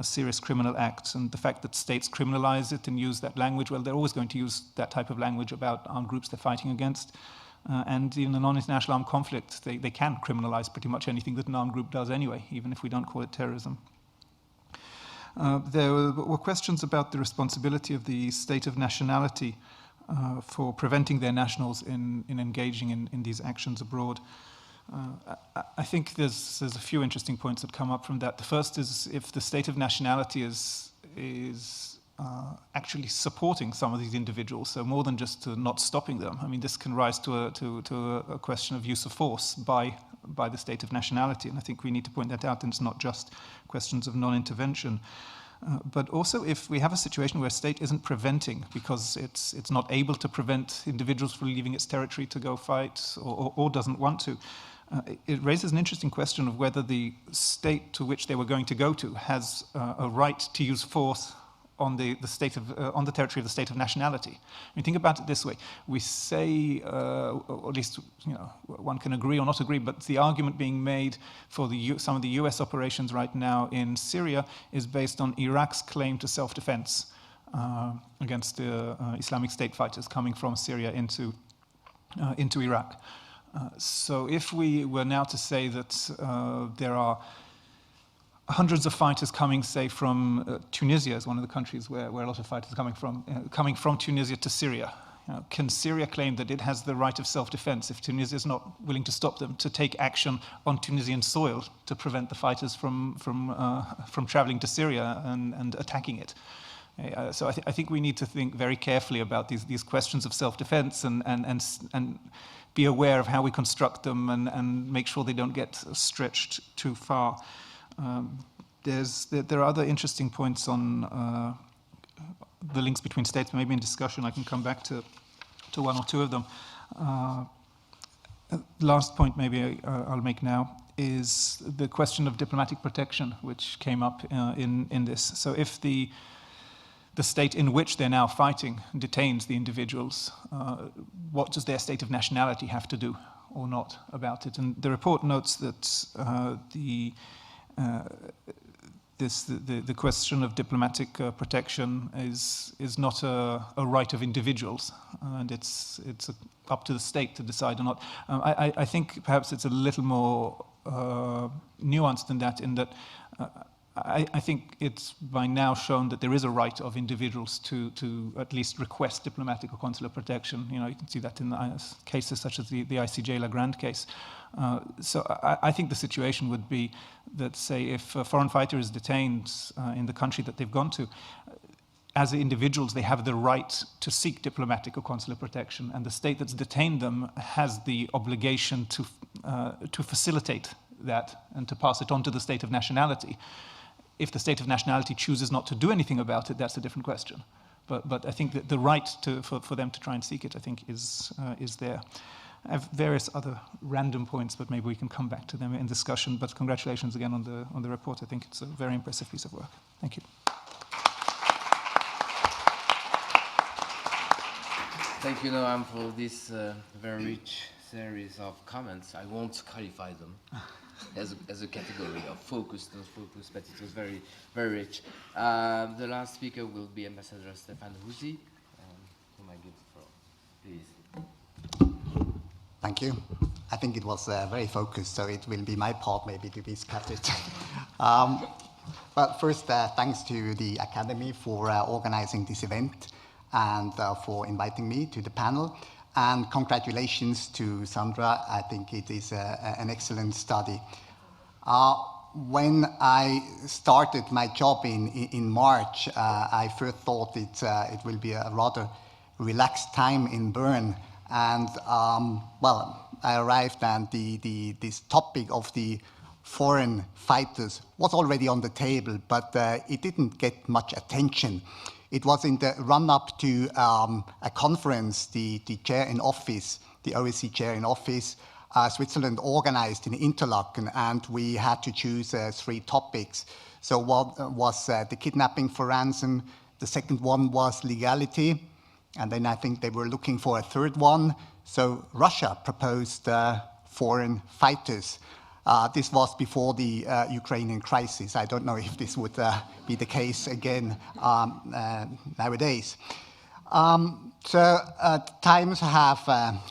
[SPEAKER 4] serious criminal act, and the fact that states criminalize it and use that language, well, they're always going to use that type of language about armed groups they're fighting against. And in a non-international armed conflict, they can criminalize pretty much anything that an armed group does anyway, even if we don't call it terrorism. There were questions about the responsibility of the state of nationality for preventing their nationals in engaging in these actions abroad. I think there's a few interesting points that come up from that. The first is if the state of nationality is actually supporting some of these individuals, so more than just not stopping them. I mean, this can rise to a question of use of force by the state of nationality, and I think we need to point that out, and it's not just questions of non-intervention. But also if we have a situation where a state isn't preventing because it's not able to prevent individuals from leaving its territory to go fight or doesn't want to, it raises an interesting question of whether the state to which they were going to go to has a right to use force on the territory of the state of nationality. I mean, think about it this way: we say, or at least one can agree or not agree, but the argument being made for some of the U.S. operations right now in Syria is based on Iraq's claim to self-defense against the Islamic State fighters coming from Syria into Iraq. So if we were now to say that there are hundreds of fighters coming, say, from Tunisia is one of the countries where a lot of fighters are coming from Tunisia to Syria. Can Syria claim that it has the right of self-defense if Tunisia is not willing to stop them, to take action on Tunisian soil to prevent the fighters from traveling to Syria and attacking it? So I think we need to think very carefully about these questions of self-defense and be aware of how we construct them and make sure they don't get stretched too far. There are other interesting points on the links between states. Maybe in discussion I can come back to one or two of them. Last point maybe I'll make now is the question of diplomatic protection, which came up in this. So if the state in which they're now fighting detains the individuals, what does their state of nationality have to do or not about it? And the report notes that the question of diplomatic protection is not a right of individuals, and it's up to the state to decide or not. I think perhaps it's a little more nuanced than that, in that I think it's by now shown that there is a right of individuals to at least request diplomatic or consular protection. You know, you can see that in cases such as the ICJ Lagrande case. So I think the situation would be that, say, if a foreign fighter is detained in the country that they've gone to, as individuals, they have the right to seek diplomatic or consular protection, and the state that's detained them has the obligation to facilitate that and to pass it on to the state of nationality. If the state of nationality chooses not to do anything about it, that's a different question. But I think that the right for them to try and seek it, I think, is there. I have various other random points, but maybe we can come back to them in discussion. But congratulations again on the report. I think it's a very impressive piece of work. Thank you.
[SPEAKER 1] Thank you, Noam, for this very rich series of comments. I won't qualify them as a category of focus, not focus, but it was very, very rich. The last speaker will be Ambassador Stefan Husi, whom I give the floor. Please.
[SPEAKER 5] Thank you. I think it was very focused, so it will be my part maybe to be scattered. But first, thanks to the Academy for organizing this event and for inviting me to the panel. And congratulations to Sandra. I think it is an excellent study. When I started my job in March, I first thought it will be a rather relaxed time in Bern. And well, I arrived and this topic of the foreign fighters was already on the table, but it didn't get much attention. It was in the run-up to a conference the chair in office, the OSCE chair in office, Switzerland organized in Interlaken, and we had to choose 3 topics. So one was the kidnapping for ransom, the second one was legality, and then I think they were looking for a third one. So Russia proposed foreign fighters. This was before the Ukrainian crisis. I don't know if this would be the case again nowadays. So times have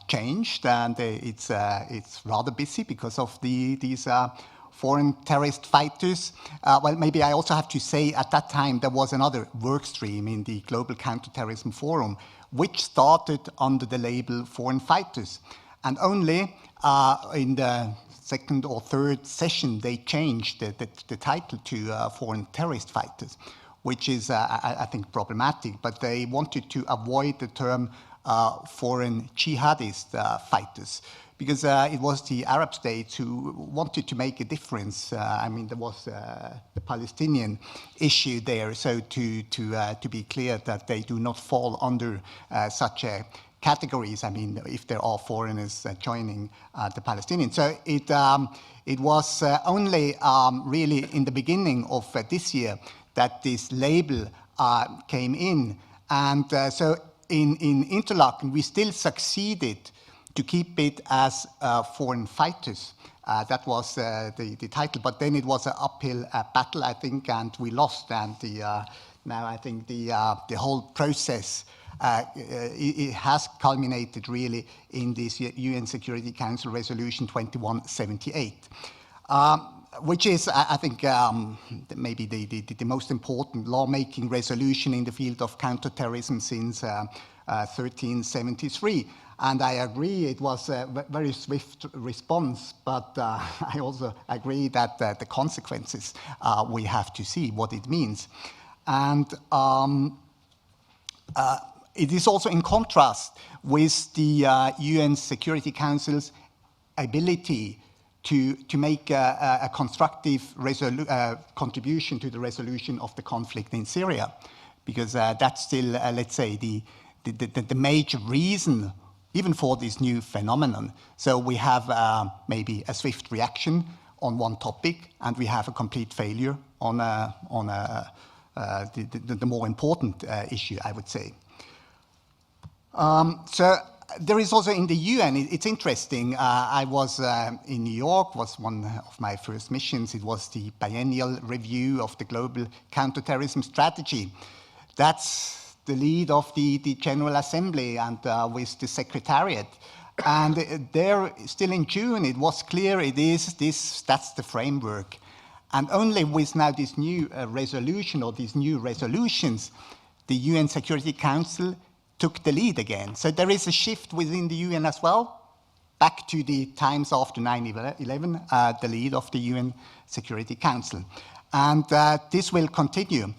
[SPEAKER 5] changed, and it's rather busy because of these foreign terrorist fighters. Well, maybe I also have to say at that time there was another work stream in the Global Counterterrorism Forum, which started under the label foreign fighters. And only in the second or third session, they changed the title to foreign terrorist fighters, which is, I think, problematic. But they wanted to avoid the term foreign jihadist fighters, because it was the Arab states who wanted to make a difference. I mean, there was the Palestinian issue there, so to be clear that they do not fall under such a categories. I mean, if there are foreigners joining the Palestinians. So it was only really in the beginning of this year that this label came in. And so in Interlaken, we still succeeded to keep it as foreign fighters. That was the title, but then it was an uphill battle, I think, and we lost. And now I think the whole process it has culminated really in this UN Security Council Resolution 2178, which is, I think, maybe the most important lawmaking resolution in the field of counterterrorism since 1373. And I agree it was a very swift response, but I also agree that the consequences we have to see what it means. And it is also in contrast with the UN Security Council's ability to make a constructive contribution to the resolution of the conflict in Syria, because that's still, let's say, the major reason even for this new phenomenon. So we have maybe a swift reaction on one topic, and we have a complete failure on the more important issue, I would say. So there is also in the UN, it's interesting, I was in New York, was one of my first missions. It was the biennial review of the global counterterrorism strategy. That's the lead of the General Assembly and with the Secretariat. And there, still in June, it was clear that's the framework. And only with now this new resolution or these new resolutions, the UN Security Council took the lead again. So there is a shift within the UN as well, back to the times after 9/11, the lead of the UN Security Council. And this will continue.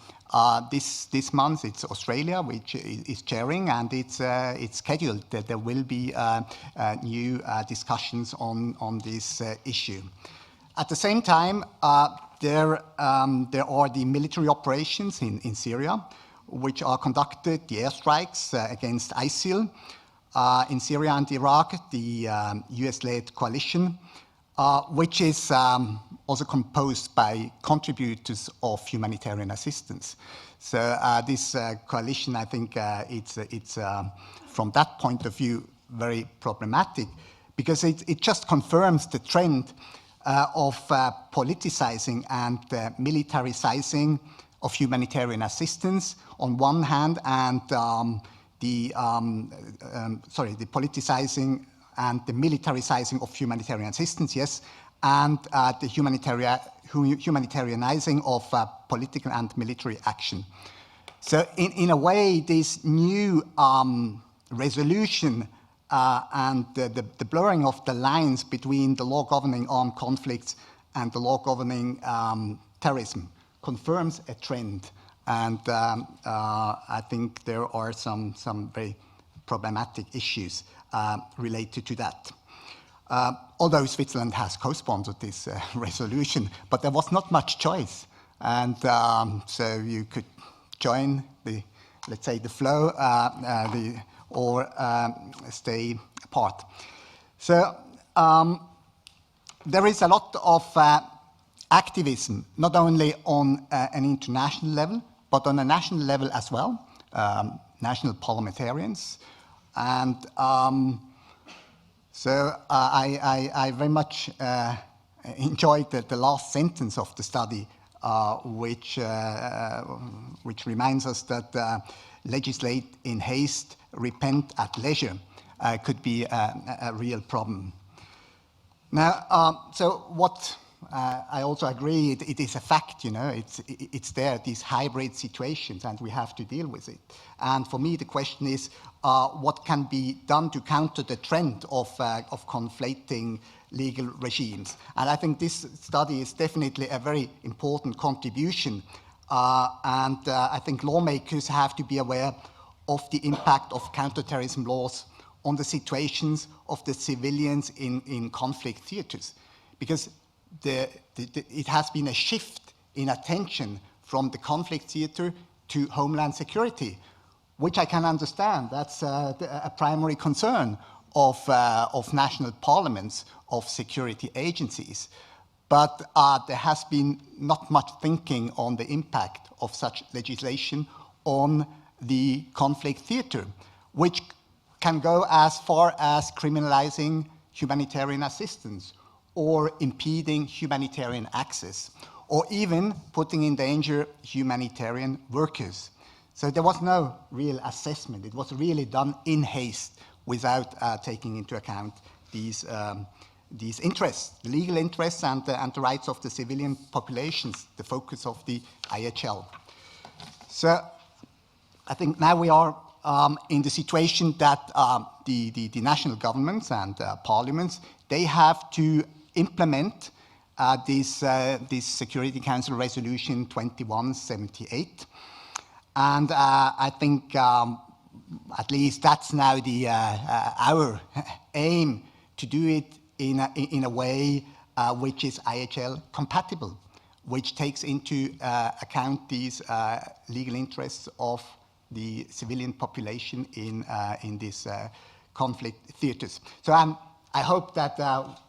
[SPEAKER 5] This month, it's Australia which is chairing, and it's scheduled that there will be new discussions on this issue. At the same time, there are the military operations in Syria, which are conducted, the airstrikes against ISIL in Syria and Iraq, the US-led coalition, which is also composed by contributors of humanitarian assistance. So this coalition, I think it's from that point of view, very problematic, because it just confirms the trend of politicizing and militarizing of humanitarian assistance on one hand, and the politicizing and the militarizing of humanitarian assistance, yes, and the humanitarianizing of political and military action. So in a way, this new resolution and the blurring of the lines between the law governing armed conflicts and the law governing terrorism confirms a trend. And I think there are some very problematic issues related to that. Although Switzerland has co-sponsored this resolution, but there was not much choice. And so you could join let's say, the flow or stay apart. So there is a lot of activism, not only on an international level, but on a national level as well, national parliamentarians. And so I very much enjoyed the last sentence of the study, which reminds us that legislate in haste, repent at leisure could be a real problem. Now, so what I also agree, it is a fact, you know, it's there, these hybrid situations, and we have to deal with it. And for me, the question is, what can be done to counter the trend of conflating legal regimes? And I think this study is definitely a very important contribution. And I think lawmakers have to be aware of the impact of counterterrorism laws on the situations of the civilians in conflict theaters. Because it has been a shift in attention from the conflict theater to homeland security, which I can understand. That's a primary concern of national parliaments, of security agencies. But there has been not much thinking on the impact of such legislation on the conflict theater, which can go as far as criminalizing humanitarian assistance, or impeding humanitarian access, or even putting in danger humanitarian workers. So there was no real assessment. It was really done in haste without taking into account these interests, legal interests and the rights of the civilian populations, the focus of the IHL. So I think now we are in the situation that the national governments and parliaments, they have to implement this Security Council Resolution 2178. And I think at least that's now the our aim, to do it in a way which is IHL compatible, which takes into account these legal interests of the civilian population in these conflict theaters. So I hope that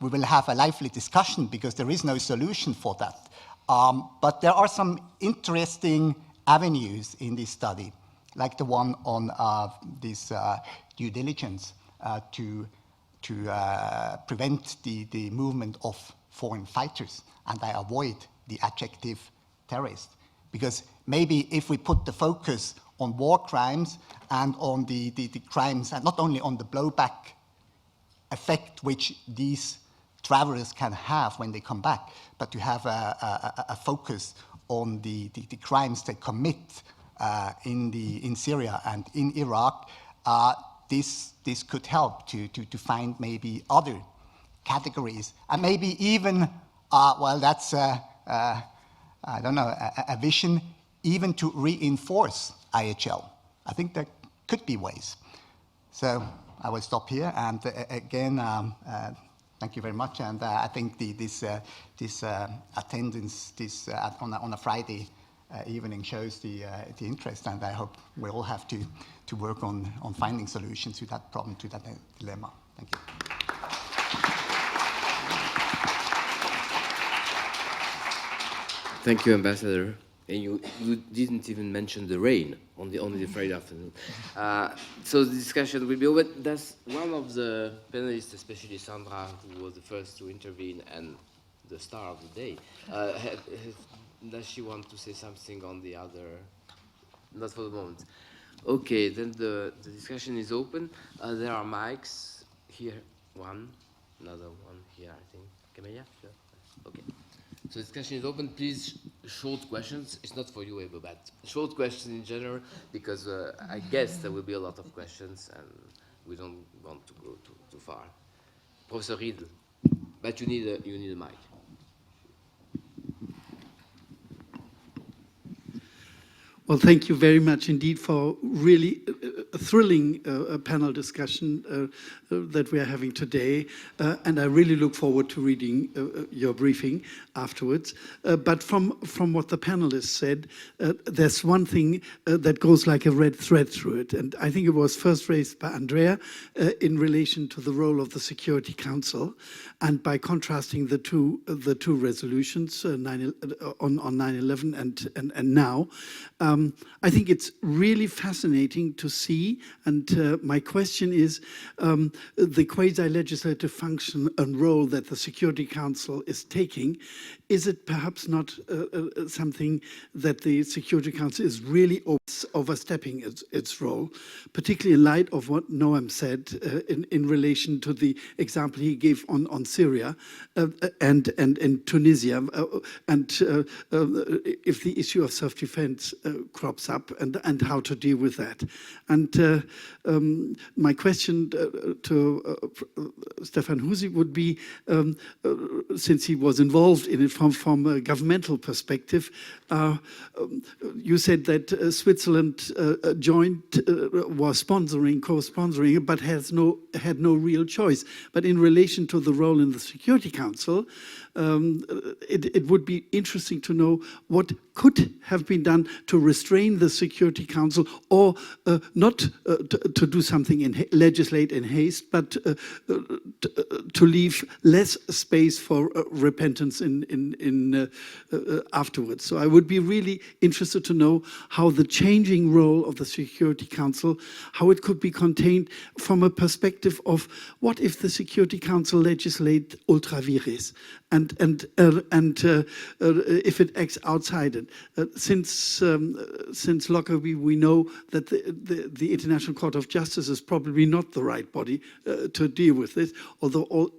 [SPEAKER 5] we will have a lively discussion, because there is no solution for that. But there are some interesting avenues in this study, like the one on this due diligence to prevent the movement of foreign fighters, and I avoid the adjective terrorist. Because maybe if we put the focus on war crimes and on the crimes, and not only on the blowback effect which these travelers can have when they come back, but to have a focus on the crimes they commit in Syria and in Iraq, this could help to find maybe other categories, and maybe even, well, that's I don't know, a vision even to reinforce IHL. I think there could be ways. So I will stop here, and again, thank you very much. And I think this attendance on a Friday evening shows the interest, and I hope we all have to work on finding solutions to that problem, to that dilemma. Thank you.
[SPEAKER 1] Thank you, Ambassador. And you didn't even mention the rain on only the Friday afternoon. So the discussion will be over. Does one of the panelists, especially Sandra, who was the first to intervene and the star of the day, does she want to say something on the other? Not for the moment. Okay, then the discussion is open. There are mics here. One, another one here, I think. Camelia? Sure. Okay. So discussion is open. Please, short questions. It's not for you, Ebo, but short questions in general, because I guess there will be a lot of questions, and we don't want to go too far. Professor Riedel, but you need a mic.
[SPEAKER 6] Well, thank you very much indeed for really a thrilling panel discussion that we are having today. And I really look forward to reading your briefing afterwards. But from what the panelists said, there's one thing that goes like a red thread through it. And I think it was first raised by Andrea in relation to the role of the Security Council, and by contrasting the two resolutions on 9/11 and now. I think it's really fascinating to see, and my question is, the quasi-legislative function and role that the Security Council is taking, is it perhaps not something that the Security Council is really overstepping its role, particularly in light of what Noam said in relation to the example he gave on Syria and Tunisia, and if the issue of self-defense crops up, and how to deal with that. And my question to Stefan Husi would be, since he was involved in it from a governmental perspective, you said that Switzerland was co-sponsoring, but had no real choice. But in relation to the role in the Security Council, it would be interesting to know what could have been done to restrain the Security Council, or not to do something legislate in haste, but to leave less space for repentance in afterwards. So I would be really interested to know how the changing role of the Security Council, how it could be contained from a perspective of what if the Security Council legislate ultra vires, and if it acts outside it. Since Lockerbie, we know that the International Court of Justice is probably not the right body to deal with this, although all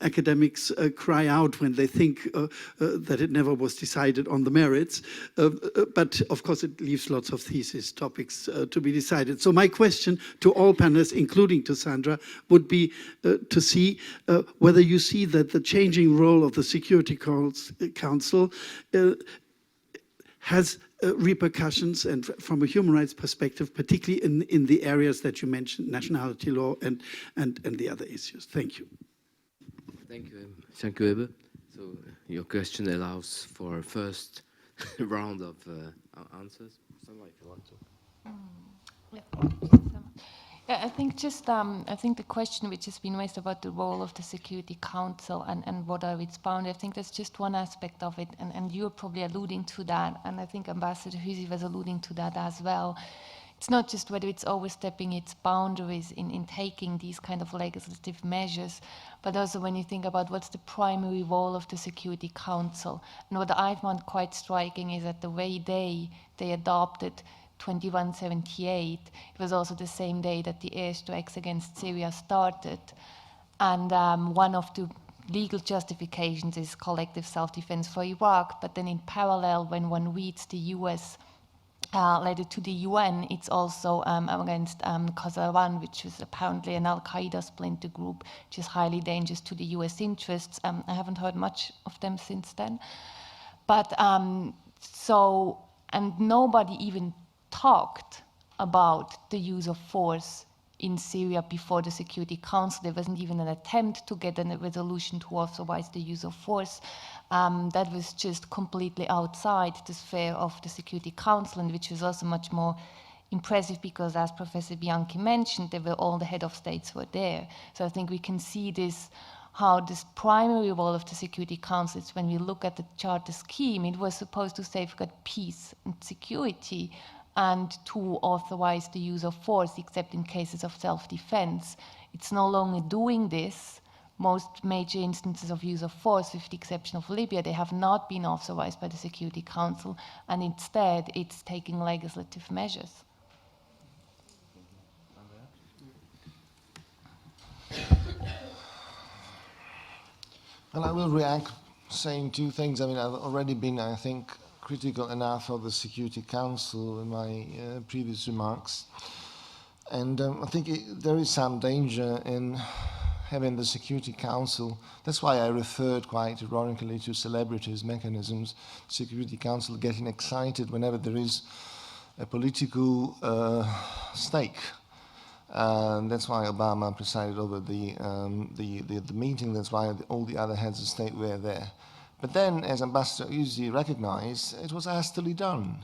[SPEAKER 6] academics cry out when they think that it never was decided on the merits. But of course, it leaves lots of thesis topics to be decided. So my question to all panelists, including to Sandra, would be to see whether you see that the changing role of the Security Council has repercussions, and from a human rights perspective, particularly in the areas that you mentioned, nationality law and the other issues. Thank you.
[SPEAKER 1] Thank you, Ebbe. So your question allows for a first round of answers. Someone, if you want to.
[SPEAKER 2] Yeah, I think the question which has been raised about the role of the Security Council and what are its boundaries, I think that's just one aspect of it, and you're probably alluding to that, and I think Ambassador Husi was alluding to that as well. It's not just whether it's overstepping its boundaries in taking these kind of legislative measures, but also when you think about what's the primary role of the Security Council. And what I found quite striking is that the way they adopted 2178, it was also the same day that the airstrikes against Syria started. And one of the legal justifications is collective self-defense for Iraq, but then in parallel, when one reads the US letter to the UN, it's also against Qazaran, which was apparently an Al-Qaeda splinter group, which is highly dangerous to the US interests. I haven't heard much of them since then. But and nobody even talked about the use of force in Syria before the Security Council. There wasn't even an attempt to get a resolution to authorize the use of force. That was just completely outside the sphere of the Security Council, and which was also much more impressive because, as Professor Bianchi mentioned, all the head of states were there. So I think we can see this, how this primary role of the Security Council is, when we look at the charter scheme, it was supposed to safeguard peace and security and to authorize the use of force except in cases of self-defense. It's no longer doing this. Most major instances of use of force, with the exception of Libya, they have not been authorized by the Security Council, and instead it's taking legislative measures.
[SPEAKER 3] Well, I will react saying two things. I mean, I've already been, I think, critical enough of the Security Council in my previous remarks. And I think there is some danger in having the Security Council. That's why I referred quite ironically to celebrities mechanisms. Security Council getting excited whenever there is a political stake. And that's why Obama presided over the meeting. That's why all the other heads of state were there. But then, as Ambassador Husi recognized, it was hastily done.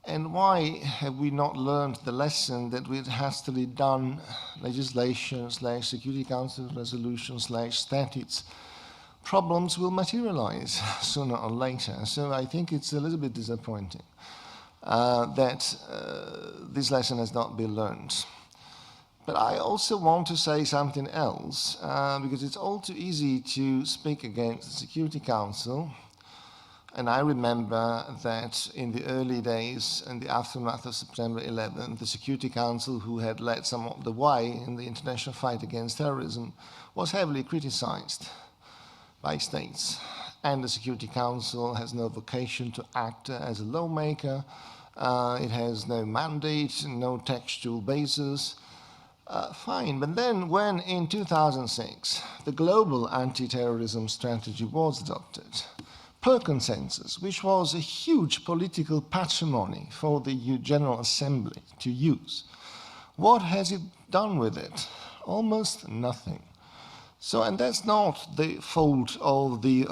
[SPEAKER 3] And why have we not learned the lesson that with hastily done legislation / Security Council resolution / statutes, problems will materialize sooner or later? So I think it's a little bit disappointing that this lesson has not been learned. But I also want to say something else, because it's all too easy to speak against the Security Council. And I remember that in the early days, in the aftermath of September 11, the Security Council, who had led some of the way in the international fight against terrorism, was heavily criticized by states. And the Security Council has no vocation to act as a lawmaker. It has no mandate, no textual basis. Fine, but then when in 2006 the global anti-terrorism strategy was adopted, per consensus, which was a huge political patrimony for the General Assembly to use, what has it done with it? Almost nothing. So, and that's not the fault of the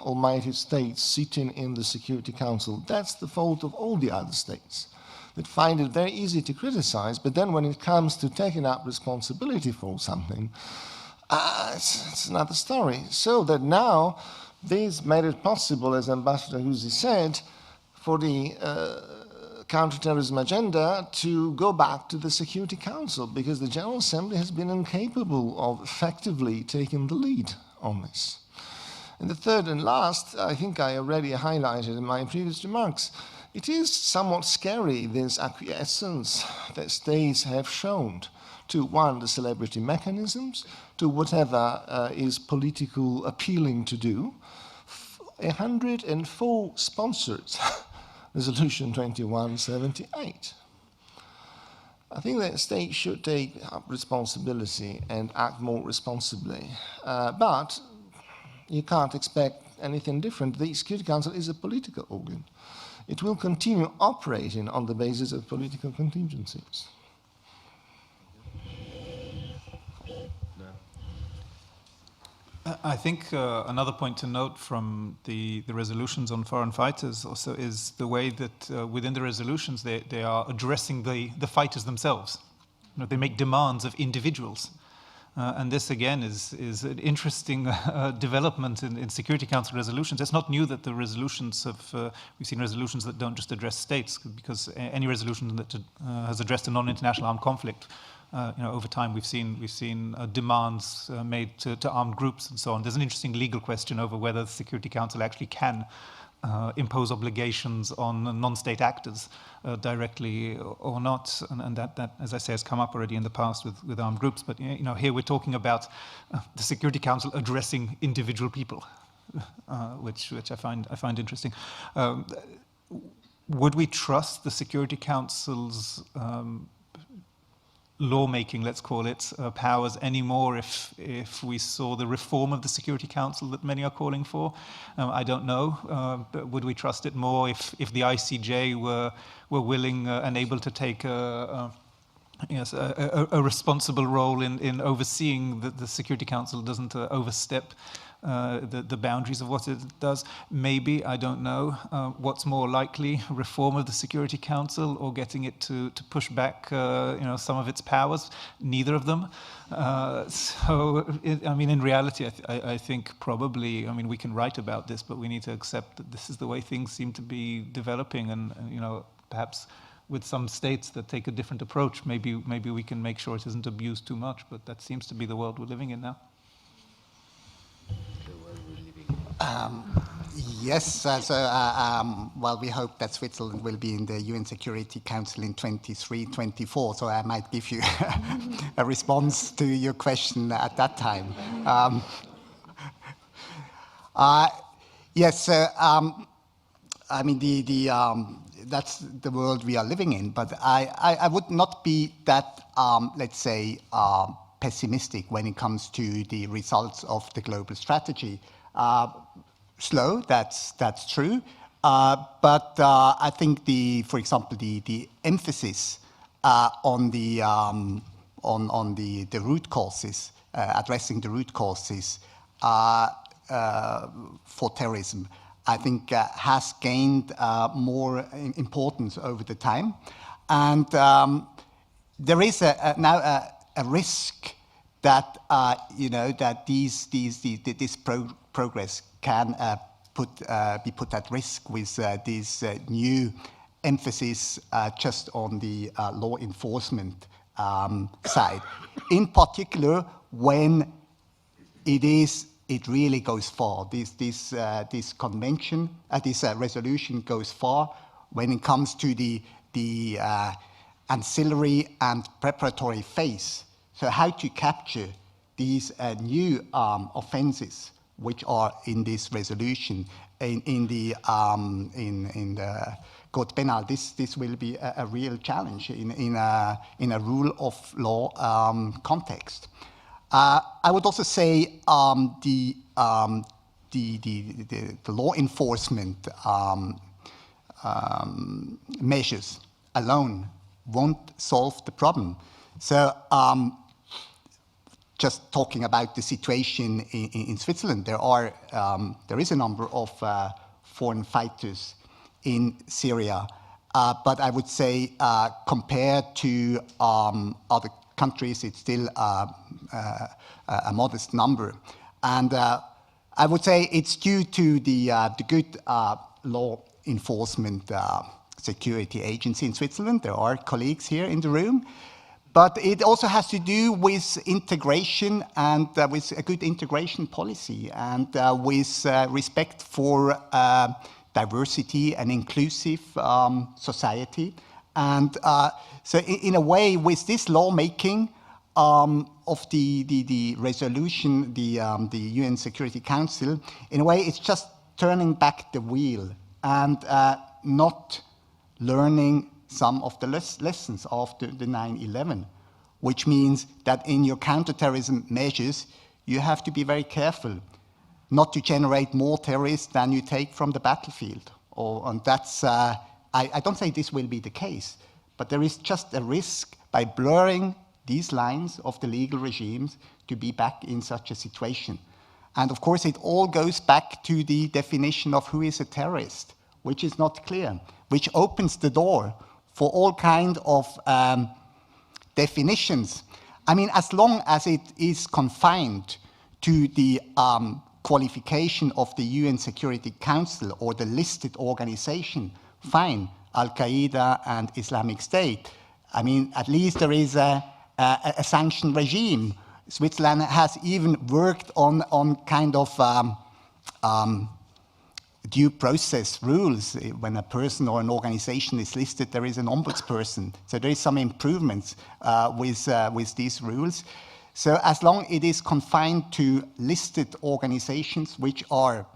[SPEAKER 3] almighty states sitting in the Security Council. That's the fault of all the other states that find it very easy to criticize, but then when it comes to taking up responsibility for something, it's another story. So that now this made it possible, as Ambassador Husi said, for the counter-terrorism agenda to go back to the Security Council, because the General Assembly has been incapable of effectively taking the lead on this. And the third and last, I think I already highlighted in my previous remarks, it is somewhat scary, this acquiescence that states have shown to, one, the celebrity mechanisms, to whatever is political appealing to do. 104 sponsored Resolution 2178. I think that states should take up responsibility and act more responsibly. But you can't expect anything different. The Security Council is a political organ. it will continue operating on the basis of political contingencies.
[SPEAKER 4] I think another point to note from the resolutions on foreign fighters also is the way that within the resolutions they are addressing the fighters themselves. You know, they make demands of individuals. And this, again, is an interesting development in Security Council resolutions. It's not new that the resolutions have, we've seen resolutions that don't just address states, because any resolution that has addressed a non-international armed conflict, over time we've seen demands made to armed groups and so on. There's an interesting legal question over whether the Security Council actually can impose obligations on non-state actors directly or not, and that, as I say, has come up already in the past with armed groups. But here we're talking about the Security Council addressing individual people, which I find interesting. Would we trust the Security Council's lawmaking, let's call it, powers anymore if we saw the reform of the Security Council that many are calling for? I don't know. But would we trust it more if the ICJ were willing and able to take a responsible role in overseeing that the Security Council doesn't overstep the boundaries of what it does? Maybe, I don't know. What's more likely, reform of the Security Council or getting it to push back some of its powers? Neither of them. In reality, I think probably, we can write about this, but we need to accept that this is the way things seem to be developing, and perhaps with some states that take a different approach, maybe we can make sure it isn't abused too much, but that seems to be the world we're living in now.
[SPEAKER 5] Yes, we hope that Switzerland will be in the UN Security Council in 23-24, so I might give you a response to your question at that time. Yes, that's the world we are living in, but I would not be that, let's say, pessimistic when it comes to the results of the global strategy. Slow, that's true, but I think for example, the emphasis on the root causes, addressing the root causes for terrorism, I think has gained more importance over the time, and there is now a risk that that this progress can be put at risk with this new emphasis just on the law enforcement side. In particular, when it really goes far. This convention, this resolution goes far when it comes to the ancillary and preparatory phase. So how to capture these new offences which are in this resolution in the Code Penal. This will be a real challenge in a rule of law context. I would also say the law enforcement measures alone won't solve the problem. So just talking about the situation in Switzerland, there is a number of foreign fighters in Syria, but I would say compared to other countries, it's still a modest number, and I would say it's due to the good law enforcement security agency in Switzerland. There are colleagues here in the room. But it also has to do with integration and with a good integration policy and with respect for diversity and inclusive society. And so in a way, with this lawmaking of the resolution, the UN Security Council, in a way, it's just turning back the wheel and not learning some of the lessons after the 9/11, which means that in your counterterrorism measures, you have to be very careful not to generate more terrorists than you take from the battlefield and that's, I don't say this will be the case, but there is just a risk by blurring these lines of the legal regimes to be back in such a situation. And of course, it all goes back to the definition of who is a terrorist, which is not clear, which opens the door for all kind of definitions. I mean, as long as it is confined to the qualification of the UN Security Council or the listed organization, fine, Al-Qaeda and Islamic State. I mean, at least there is a sanction regime. Switzerland has even worked on kind of due process rules. When a person or an organization is listed, there is an ombudsperson. So there is some improvements with these rules. So as long as it is confined to listed organizations which are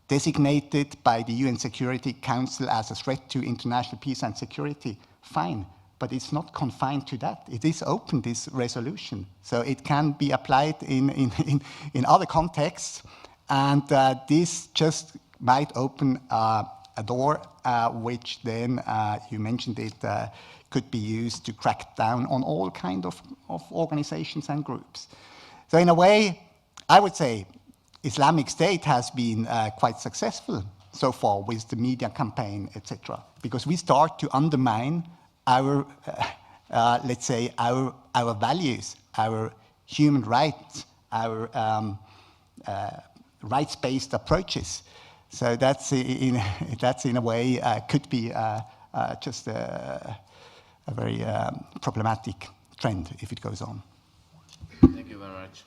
[SPEAKER 5] designated by the UN Security Council as a threat to international peace and security, fine. But it's not confined to that. It is open, this resolution. So it can be applied in other contexts. And this just might open a door which then, you mentioned it, could be used to crack down on all kind of organizations and groups. So in a way, I would say Islamic State has been quite successful so far with the media campaign, etc. Because we start to undermine our, let's say, our values, our human rights, our rights-based approaches. So that's in a way could be just a very problematic trend if it goes on.
[SPEAKER 1] Thank you very much.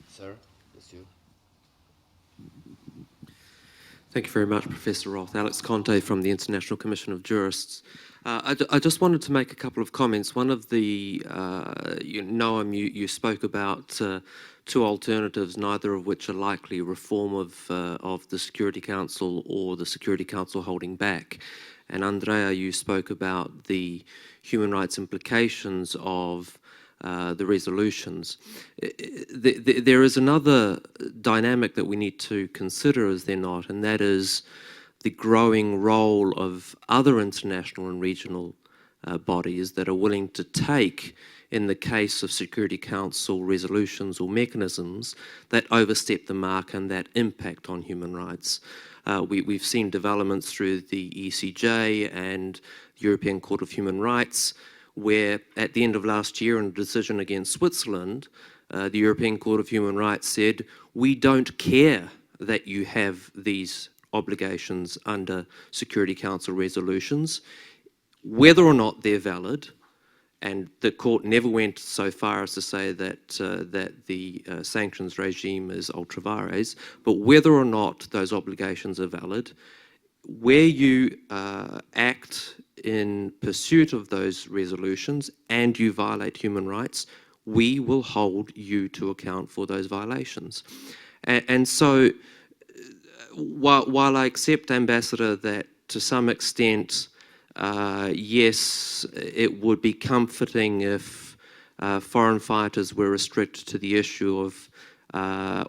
[SPEAKER 1] Sir, it's you.
[SPEAKER 7] Thank you very much, Professor Roth. Alex Conte from the International Commission of Jurists. I just wanted to make a couple of comments. One of the, Noam, you spoke about two alternatives, neither of which are likely reform of the Security Council or the Security Council holding back. And Andrea, you spoke about the human rights implications of the resolutions. There is another dynamic that we need to consider, is there not, and that is the growing role of other international and regional bodies that are willing to take, in the case of Security Council resolutions or mechanisms, that overstep the mark and that impact on human rights. We've seen developments through the ECJ and European Court of Human Rights, where at the end of last year in a decision against Switzerland, the European Court of Human Rights said, we don't care that you have these obligations under Security Council resolutions, whether or not they're valid, and the court never went so far as to say that the sanctions regime is ultra vires, but whether or not those obligations are valid, where you act in pursuit of those resolutions and you violate human rights, we will hold you to account for those violations. And so, while I accept, Ambassador, that to some extent, yes, it would be comforting if foreign fighters were restricted to the issue of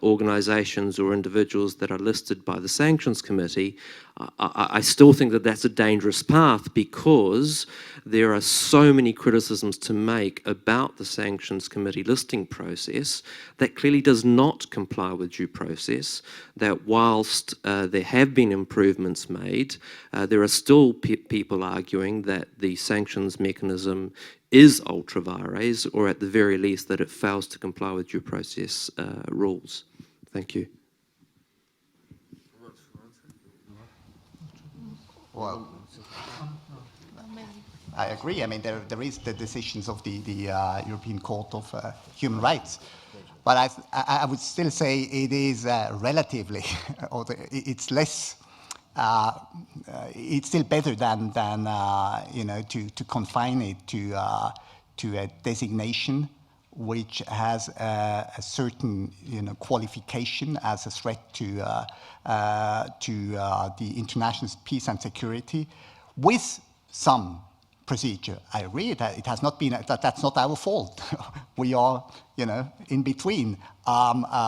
[SPEAKER 7] organizations or individuals that are listed by the Sanctions Committee, I still think that that's a dangerous path, because there are so many criticisms to make about the Sanctions Committee listing process that clearly does not comply with due process, that whilst there have been improvements made, there are still people arguing that the sanctions mechanism is ultra vires, or at the very least that it fails to comply with due process rules. Thank you.
[SPEAKER 5] Well, I agree. I mean, there is the decisions of the European Court of Human Rights, but I would still say it is relatively, or it's less. It's still better than you know, to confine it to a designation which has a certain, you know, qualification as a threat to the international peace and security, with some procedure. I agree that it has not been, that's not our fault. We are, you know, in between.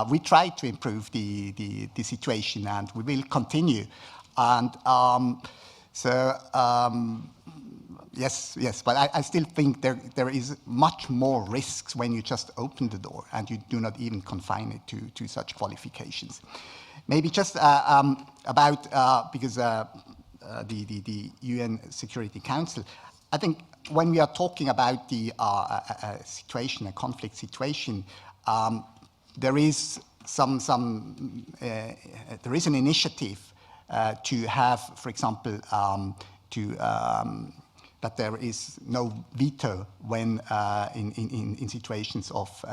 [SPEAKER 5] We try to improve the situation, and we will continue. And yes, but I still think there is much more risks when you just open the door and you do not even confine it to such qualifications. Maybe just about, because the UN Security Council, I think when we are talking about the situation, a conflict situation, there is there is an initiative to have, for example, that there is no veto when in situations of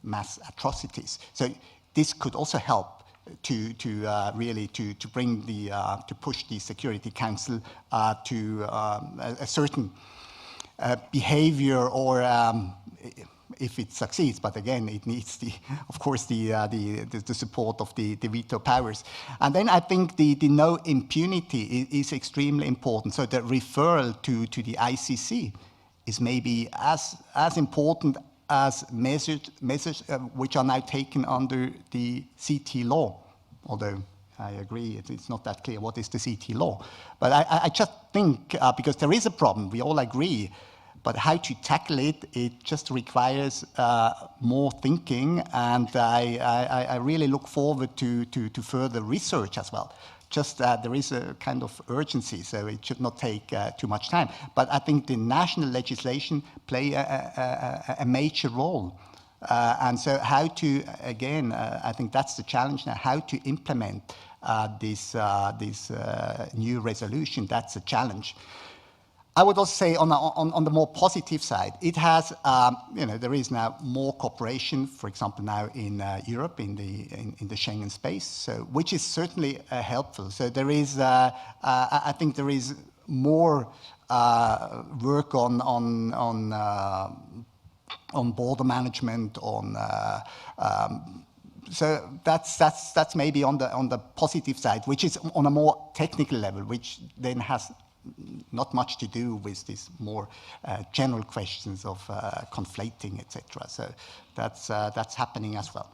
[SPEAKER 5] mass atrocities. So this could also help to really bring to push the Security Council to a certain behavior, or if it succeeds, but again, it needs of course the support of the veto powers. And then I think the no impunity is extremely important. So the referral to the ICC is maybe as important as measures which are now taken under the CT law, although I agree it's not that clear what is the CT law. But I just think, because there is a problem, we all agree, but how to tackle it, it just requires more thinking, and I really look forward to further research as well. Just there is a kind of urgency, so it should not take too much time. But I think the national legislation play a major role. And so how to, again, I think that's the challenge now, how to implement this new resolution, that's a challenge. I would also say on the more positive side, it has, there is now more cooperation, for example, now in Europe, in the Schengen space, so, which is certainly helpful. So there is, I think there is more work on border management, so that's maybe on the positive side, which is on a more technical level, which then has not much to do with these more general questions of conflating, etc. So that's happening as well.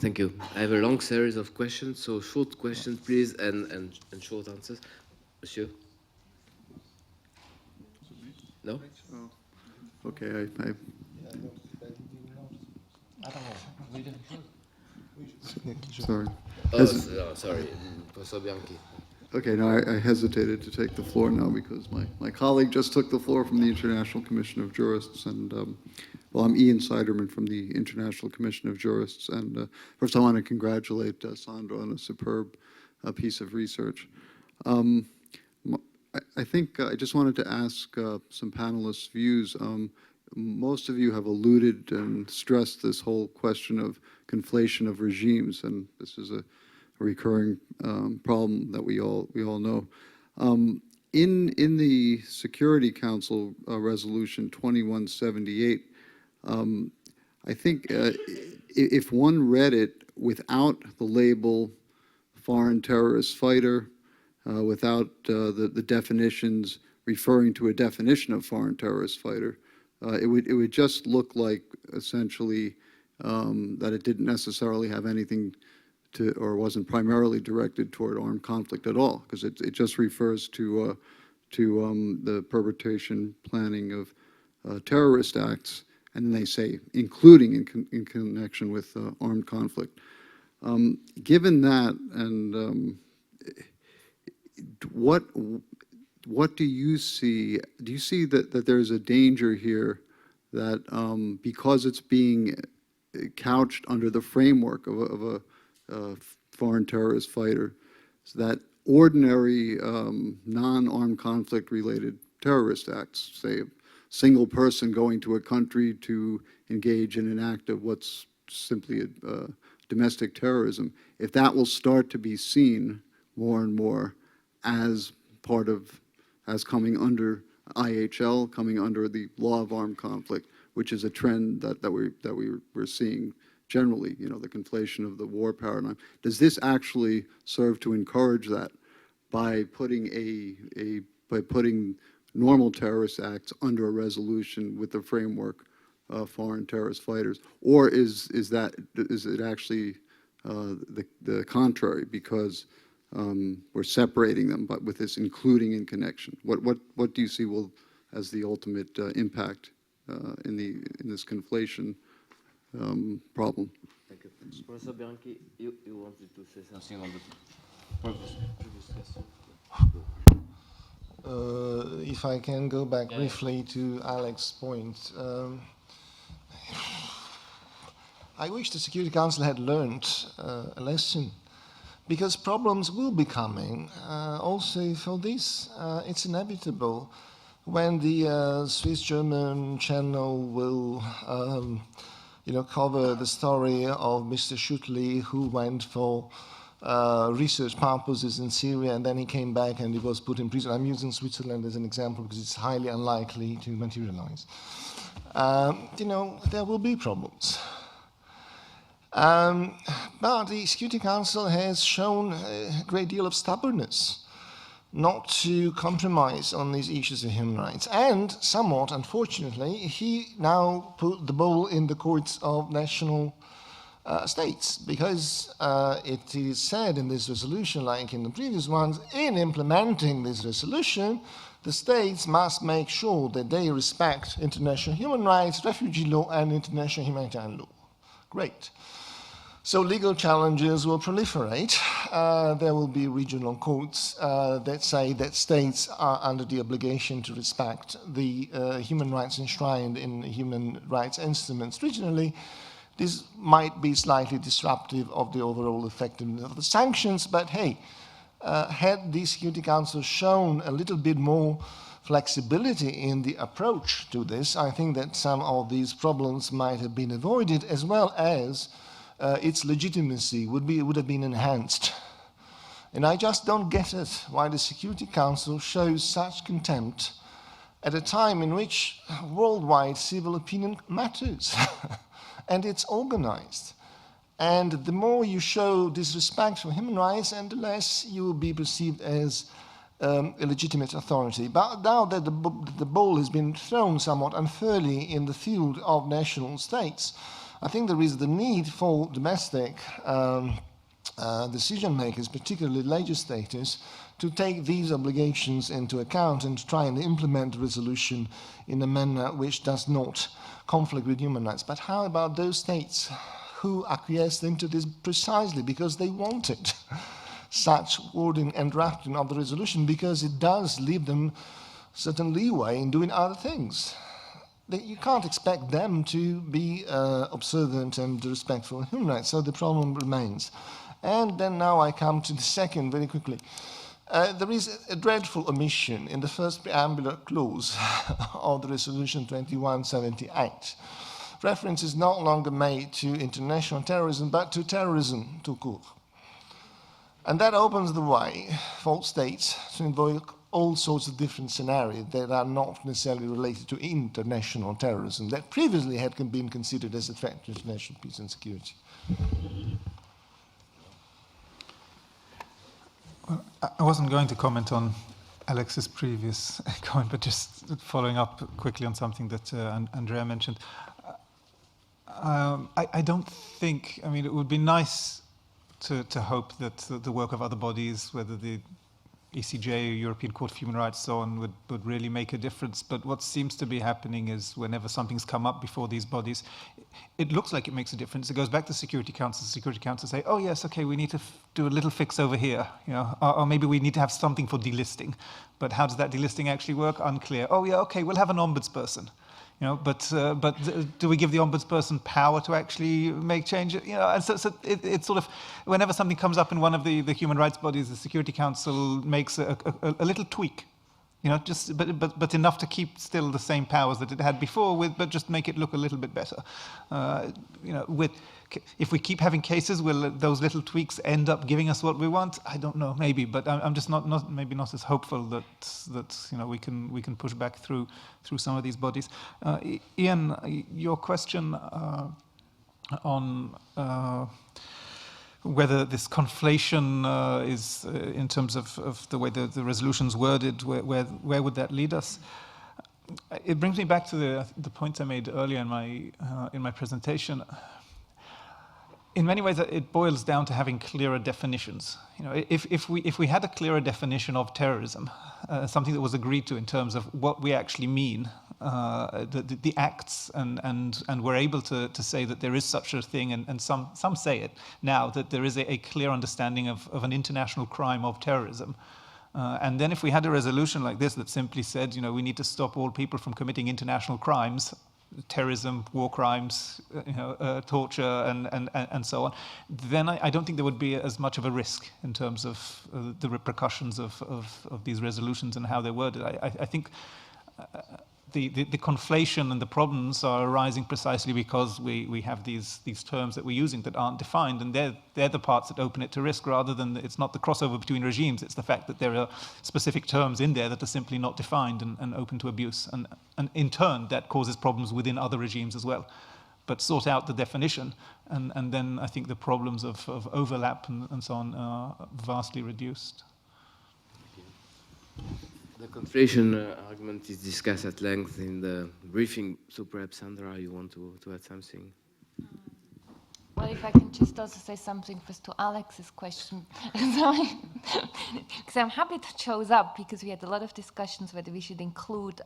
[SPEAKER 1] Thank you. I have a long series of questions, so short questions, please, and short answers. Monsieur? No?
[SPEAKER 8] Oh, okay, sorry.
[SPEAKER 1] Oh, sorry, Professor Bianchi.
[SPEAKER 8] Okay, no, I hesitated to take the floor now because my colleague just took the floor from the International Commission of Jurists, and well, I'm Ian Siderman from the International Commission of Jurists, and first I want to congratulate Sandra on a superb piece of research. I think I just wanted to ask some panelists' views. Most of you have alluded and stressed this whole question of conflation of regimes, and this is a recurring problem that we all know. In the Security Council resolution 2178, I think if one read it without the label foreign terrorist fighter, without the definitions referring to a definition of foreign terrorist fighter, it would just look like essentially that it didn't necessarily have anything to, or wasn't primarily directed toward armed conflict at all, because it just refers to the perpetration, planning of terrorist acts, and then they say including in connection with armed conflict. Given that, and what do you see? Do you see that there's a danger here that because it's being couched under the framework of a foreign terrorist fighter, so that ordinary non-armed conflict related terrorist acts, say a single person going to a country to engage in an act of what's simply a domestic terrorism, if that will start to be seen more and more as part of, as coming under IHL, coming under the law of armed conflict, which is a trend that we're seeing generally, the conflation of the war paradigm. Does this actually serve to encourage that by putting putting normal terrorist acts under a resolution with the framework of foreign terrorist fighters, or is it actually the contrary? Because we're separating them, but with this including in connection. What do you see as the ultimate impact in this conflation problem?
[SPEAKER 1] Thank you. Professor Bianchi, you wanted to say something on the previous question?
[SPEAKER 3] If I can go back briefly to Alex's point, I wish the Security Council had learned a lesson, because problems will be coming also for this. It's inevitable. When the Swiss-German channel will cover the story of Mr. Schüttli, who went for research purposes in Syria, and then he came back and he was put in prison. I'm using Switzerland as an example because it's highly unlikely to materialize. There will be problems. But the Security Council has shown a great deal of stubbornness not to compromise on these issues of human rights. And somewhat, unfortunately, he now put the ball in the courts of national states, because it is said in this resolution, like in the previous ones, in implementing this resolution, the states must make sure that they respect international human rights, refugee law, and international humanitarian law. Great. So legal challenges will proliferate. There will be regional courts that say that states are under the obligation to respect the human rights enshrined in human rights instruments regionally. This might be slightly disruptive of the overall effectiveness of the sanctions, but hey, had the Security Council shown a little bit more flexibility in the approach to this, I think that some of these problems might have been avoided, as well as its legitimacy would have been enhanced. And I just don't get it why the Security Council shows such contempt at a time in which worldwide civil opinion matters and it's organized. And the more you show disrespect for human rights, and the less you will be perceived as a legitimate authority. But now that the ball has been thrown somewhat unfairly in the field of national states, I think there is the need for domestic decision makers, particularly legislators, to take these obligations into account and to try and implement the resolution in a manner which does not conflict with human rights. But how about those states who acquiesced into this precisely because they wanted such wording and drafting of the resolution, because it does leave them certain leeway in doing other things? You can't expect them to be observant and respectful of human rights, so the problem remains. And then now I come to the second very quickly. There is a dreadful omission in the first preambular clause of the resolution 2178. Reference is no longer made to international terrorism, but to terrorism tout court. And that opens the way for states to invoke all sorts of different scenarios that are not necessarily related to international terrorism, that previously had been considered as a threat to international peace and security.
[SPEAKER 4] Well, I wasn't going to comment on Alex's previous comment, but just following up quickly on something that Andrea mentioned. I don't think, I mean, it would be nice to hope that the work of other bodies, whether the ECJ, European Court of Human Rights, so on, would really make a difference. But what seems to be happening is whenever something's come up before these bodies, it looks like it makes a difference. It goes back to Security Council. Security Council say, oh yes, okay, we need to do a little fix over here, or maybe we need to have something for delisting. But how does that delisting actually work? Unclear. Oh yeah, okay, we'll have an ombudsperson. But do we give the ombudsperson power to actually make change? And so it's sort of, whenever something comes up in one of the human rights bodies, the Security Council makes a little tweak, but enough to keep still the same powers that it had before, but just make it look a little bit better. If we keep having cases, will those little tweaks end up giving us what we want? I don't know, maybe, but I'm just maybe not as hopeful that we can push back through some of these bodies. Ian, your question on whether this conflation is in terms of the way the resolution's worded, where would that lead us? It brings me back to the point I made earlier in my presentation. in many ways, it boils down to having clearer definitions. You know, if we had a clearer definition of terrorism, something that was agreed to in terms of what we actually mean, the acts, and we're able to say that there is such a thing, and some say it now, that there is a clear understanding of an international crime of terrorism. And then if we had a resolution like this that simply said, you know, we need to stop all people from committing international crimes, terrorism, war crimes, torture, and so on, then I don't think there would be as much of a risk in terms of the repercussions of these resolutions and how they're worded. I think the conflation and the problems are arising precisely because we have these terms that we're using that aren't defined, and they're the parts that open it to risk, rather than it's not the crossover between regimes, it's the fact that there are specific terms in there that are simply not defined and open to abuse, and in turn that causes problems within other regimes as well. But sort out the definition, and then I think the problems of overlap and so on are vastly reduced.
[SPEAKER 1] The conflation argument is discussed at length in the briefing, so perhaps Sandra, you want to add something?
[SPEAKER 2] Well, if I can just also say something first to Alex's question. Because I'm happy that shows up, because we had a lot of discussions whether we should include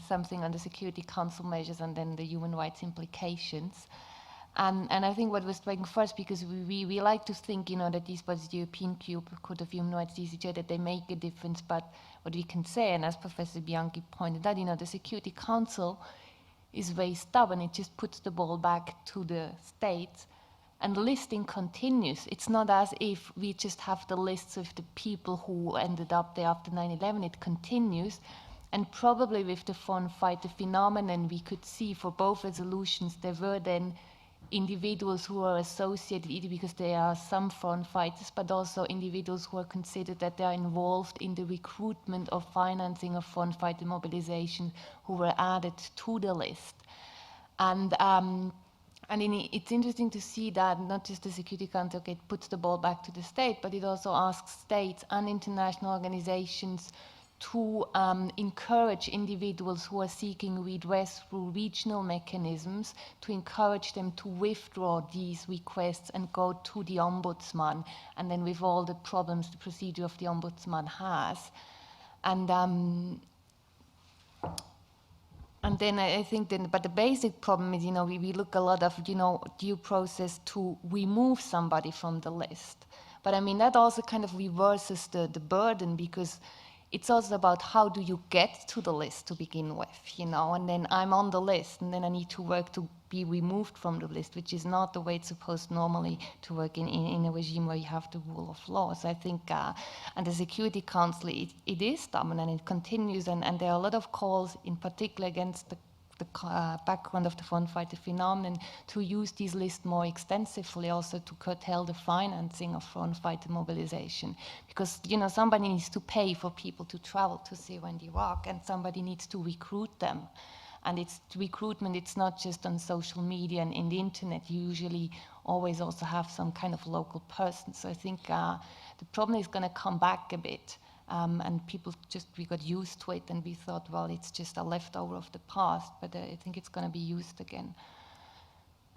[SPEAKER 2] something on the Security Council measures and then the human rights implications. And I think what was striking first, because we like to think, you know, that these bodies, the European Court of Human Rights, DCJ, that they make a difference, but what we can say, and as Professor Bianchi pointed out, you know, the Security Council is very stubborn. It just puts the ball back to the states, and the listing continues. It's not as if we just have the lists of the people who ended up there after 9/11. It continues. And probably with the foreign fighter phenomenon, we could see for both resolutions, there were then individuals who are associated either because they are some foreign fighters, but also individuals who are considered that they are involved in the recruitment or financing of foreign fighter mobilization, who were added to the list. And it's interesting to see that not just the Security Council puts the ball back to the state, but it also asks states and international organizations to encourage individuals who are seeking redress through regional mechanisms, to encourage them to withdraw these requests and go to the ombudsman, and then with all the problems the procedure of the ombudsman has. And then I think, but the basic problem is, you know, we look a lot of, you know, due process to remove somebody from the list. But I mean, that also kind of reverses the burden, because it's also about how do you get to the list to begin with, you know, and then I'm on the list, and then I need to work to be removed from the list, which is not the way it's supposed normally to work in a regime where you have the rule of law. So I think, and the Security Council, it is stubborn, and it continues, and there are a lot of calls, in particular against the background of the foreign fighter phenomenon, to use these lists more extensively, also to curtail the financing of foreign fighter mobilization. Because, you know, somebody needs to pay for people to travel to Syria and Iraq, and somebody needs to recruit them. And it's recruitment, it's not just on social media and in the internet. You usually always also have some kind of local person. So I think the problem is going to come back a bit. And people we got used to it, and we thought, well, it's just a leftover of the past, but I think it's going to be used again.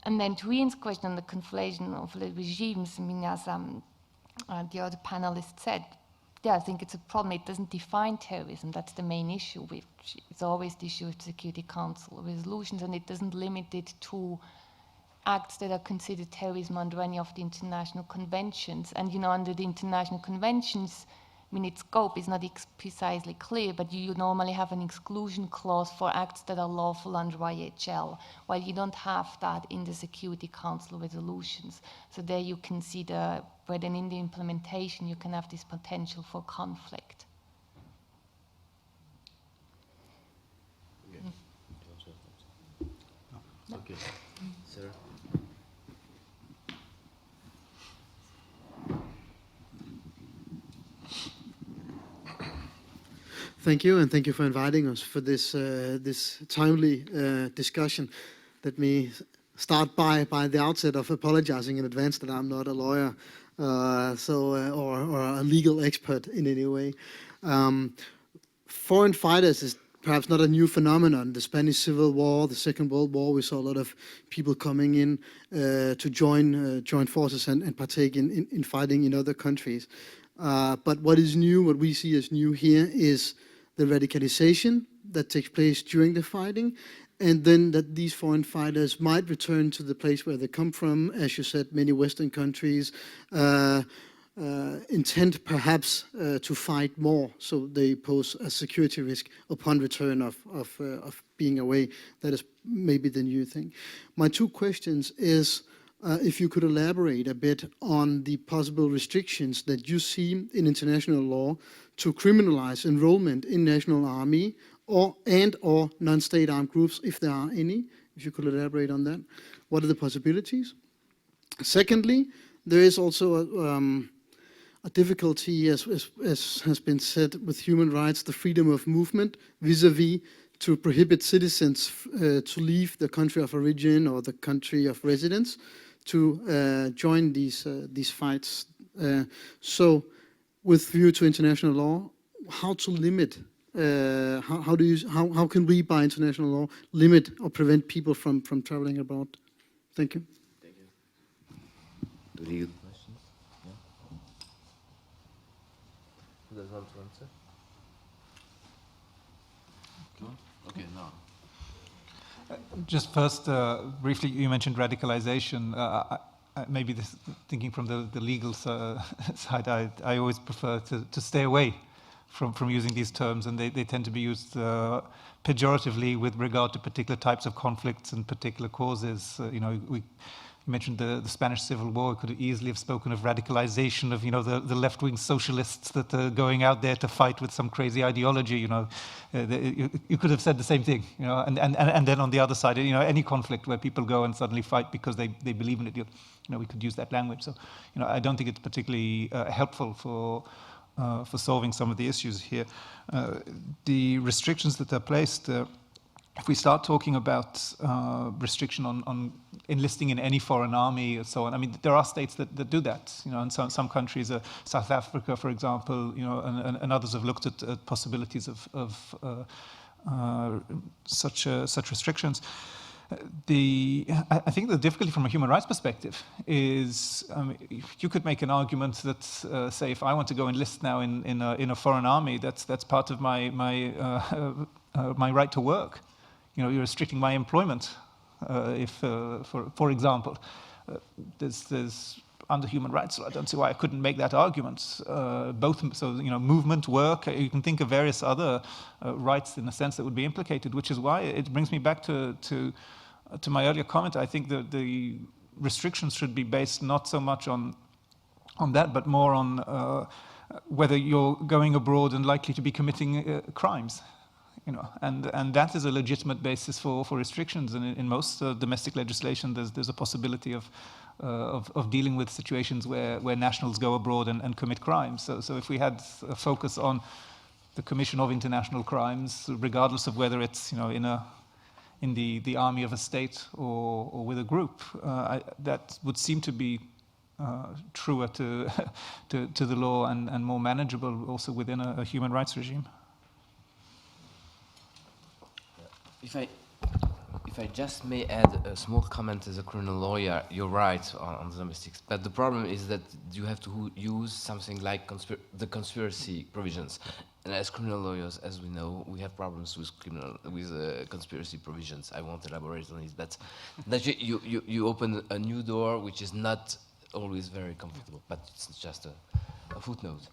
[SPEAKER 2] And then to Ian's question on the conflation of the regimes, I mean, as the other panelists said, yeah, I think it's a problem. It doesn't define terrorism. That's the main issue. It's always the issue of the Security Council resolutions, and it doesn't limit it to acts that are considered terrorism under any of the international conventions. And, you know, under the international conventions, I mean, its scope is not precisely clear, but you normally have an exclusion clause for acts that are lawful under IHL, while you don't have that in the Security Council resolutions. So there you can see where then in the implementation you can have this potential for conflict.
[SPEAKER 1] Okay. Sarah?
[SPEAKER 9] Thank you, and thank you for inviting us for this this timely discussion. Let me start by the outset of apologizing in advance that I'm not a lawyer, or a legal expert in any way. Foreign fighters is perhaps not a new phenomenon. The Spanish Civil War, the Second World War, we saw a lot of people coming in to join forces and partake in fighting in other countries. But what is new, what we see as new here, is the radicalization that takes place during the fighting, and then that these foreign fighters might return to the place where they come from. As you said, many Western countries intend perhaps to fight more, so they pose a security risk upon return of being away. That is maybe the new thing. My two questions is, if you could elaborate a bit on the possible restrictions that you see in international law to criminalize enrollment in national army or non-state armed groups, if there are any. If you could elaborate on that. What are the possibilities? Secondly, there is also a difficulty, as has been said, with human rights, the freedom of movement vis-a-vis to prohibit citizens to leave the country of origin or the country of residence to join these fights. So, with view to international law, how to limit? How can we, by international law, limit or prevent people from traveling abroad? Thank you.
[SPEAKER 1] Thank you. Do you have questions? Yeah. Who does want to answer? Okay, no.
[SPEAKER 4] Just first, briefly, you mentioned radicalization. Maybe this, thinking from the legal side, I always prefer to stay away from using these terms, and they tend to be used pejoratively with regard to particular types of conflicts and particular causes. You mentioned the Spanish Civil War. We could easily have spoken of radicalization of the left-wing socialists that are going out there to fight with some crazy ideology. You could have said the same thing. And then on the other side, any conflict where people go and suddenly fight because they believe in it. We could use that language. So I don't think it's particularly helpful for solving some of the issues here. The restrictions that are placed, if we start talking about restriction on enlisting in any foreign army and so on, I mean, there are states that do that, and some countries, South Africa, for example, and others have looked at possibilities of such restrictions. I think the difficulty from a human rights perspective is you could make an argument that, say, if I want to go enlist now in a foreign army, that's part of my right to work. You're restricting my employment. If, for example, there's under human rights, I don't see why I couldn't make that argument. Both, so movement, work. You can think of various other rights in a sense that would be implicated, which is why it brings me back to my earlier comment. I think the restrictions should be based not so much on that, but more on whether you're going abroad and likely to be committing crimes. And that is a legitimate basis for restrictions. And in most domestic legislation, there's a possibility of dealing with situations where nationals go abroad and commit crimes. So if we had a focus on the commission of international crimes, regardless of whether it's in the army of a state or with a group, that would seem to be truer to the law and more manageable also within a human rights regime.
[SPEAKER 1] If I just may add a small comment as a criminal lawyer, you're right on the domestics, but the problem is that you have to use something like the conspiracy provisions. And as criminal lawyers, as we know, we have problems with conspiracy provisions. I won't elaborate on it, but that you open a new door, which is not always very comfortable, but it's just a footnote.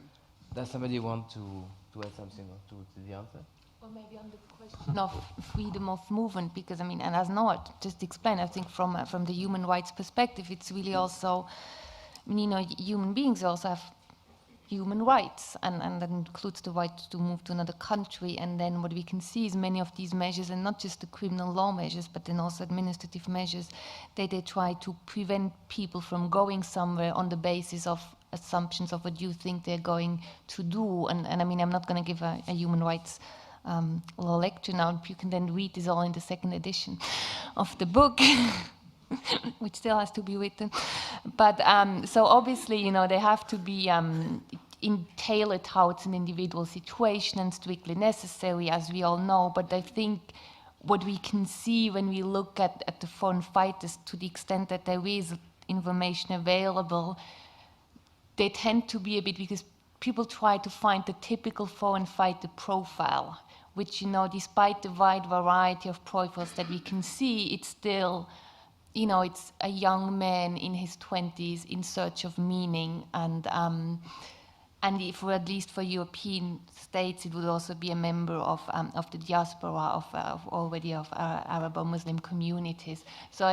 [SPEAKER 1] Does somebody want to add something to the answer?
[SPEAKER 2] Or maybe on the question of freedom of movement, because and as Noah just explained, I think from the human rights perspective, it's really also, human beings also have human rights, and that includes the right to move to another country. And then what we can see is many of these measures, and not just the criminal law measures, but then also administrative measures, they try to prevent people from going somewhere on the basis of assumptions of what you think they're going to do. And I'm not going to give a human rights law lecture now. You can then read this all in the second edition of the book, which still has to be written. But so obviously, they have to be tailor it how it's an individual situation and strictly necessary, as we all know. But I think what we can see when we look at the foreign fighters, to the extent that there is information available, they tend to be a bit, because people try to find the typical foreign fighter profile, which, you know, despite the wide variety of profiles that we can see, it's still, you know, it's a young man in his 20s in search of meaning, and if, or at least for European states, it would also be a member of the diaspora of Arab or Muslim communities. So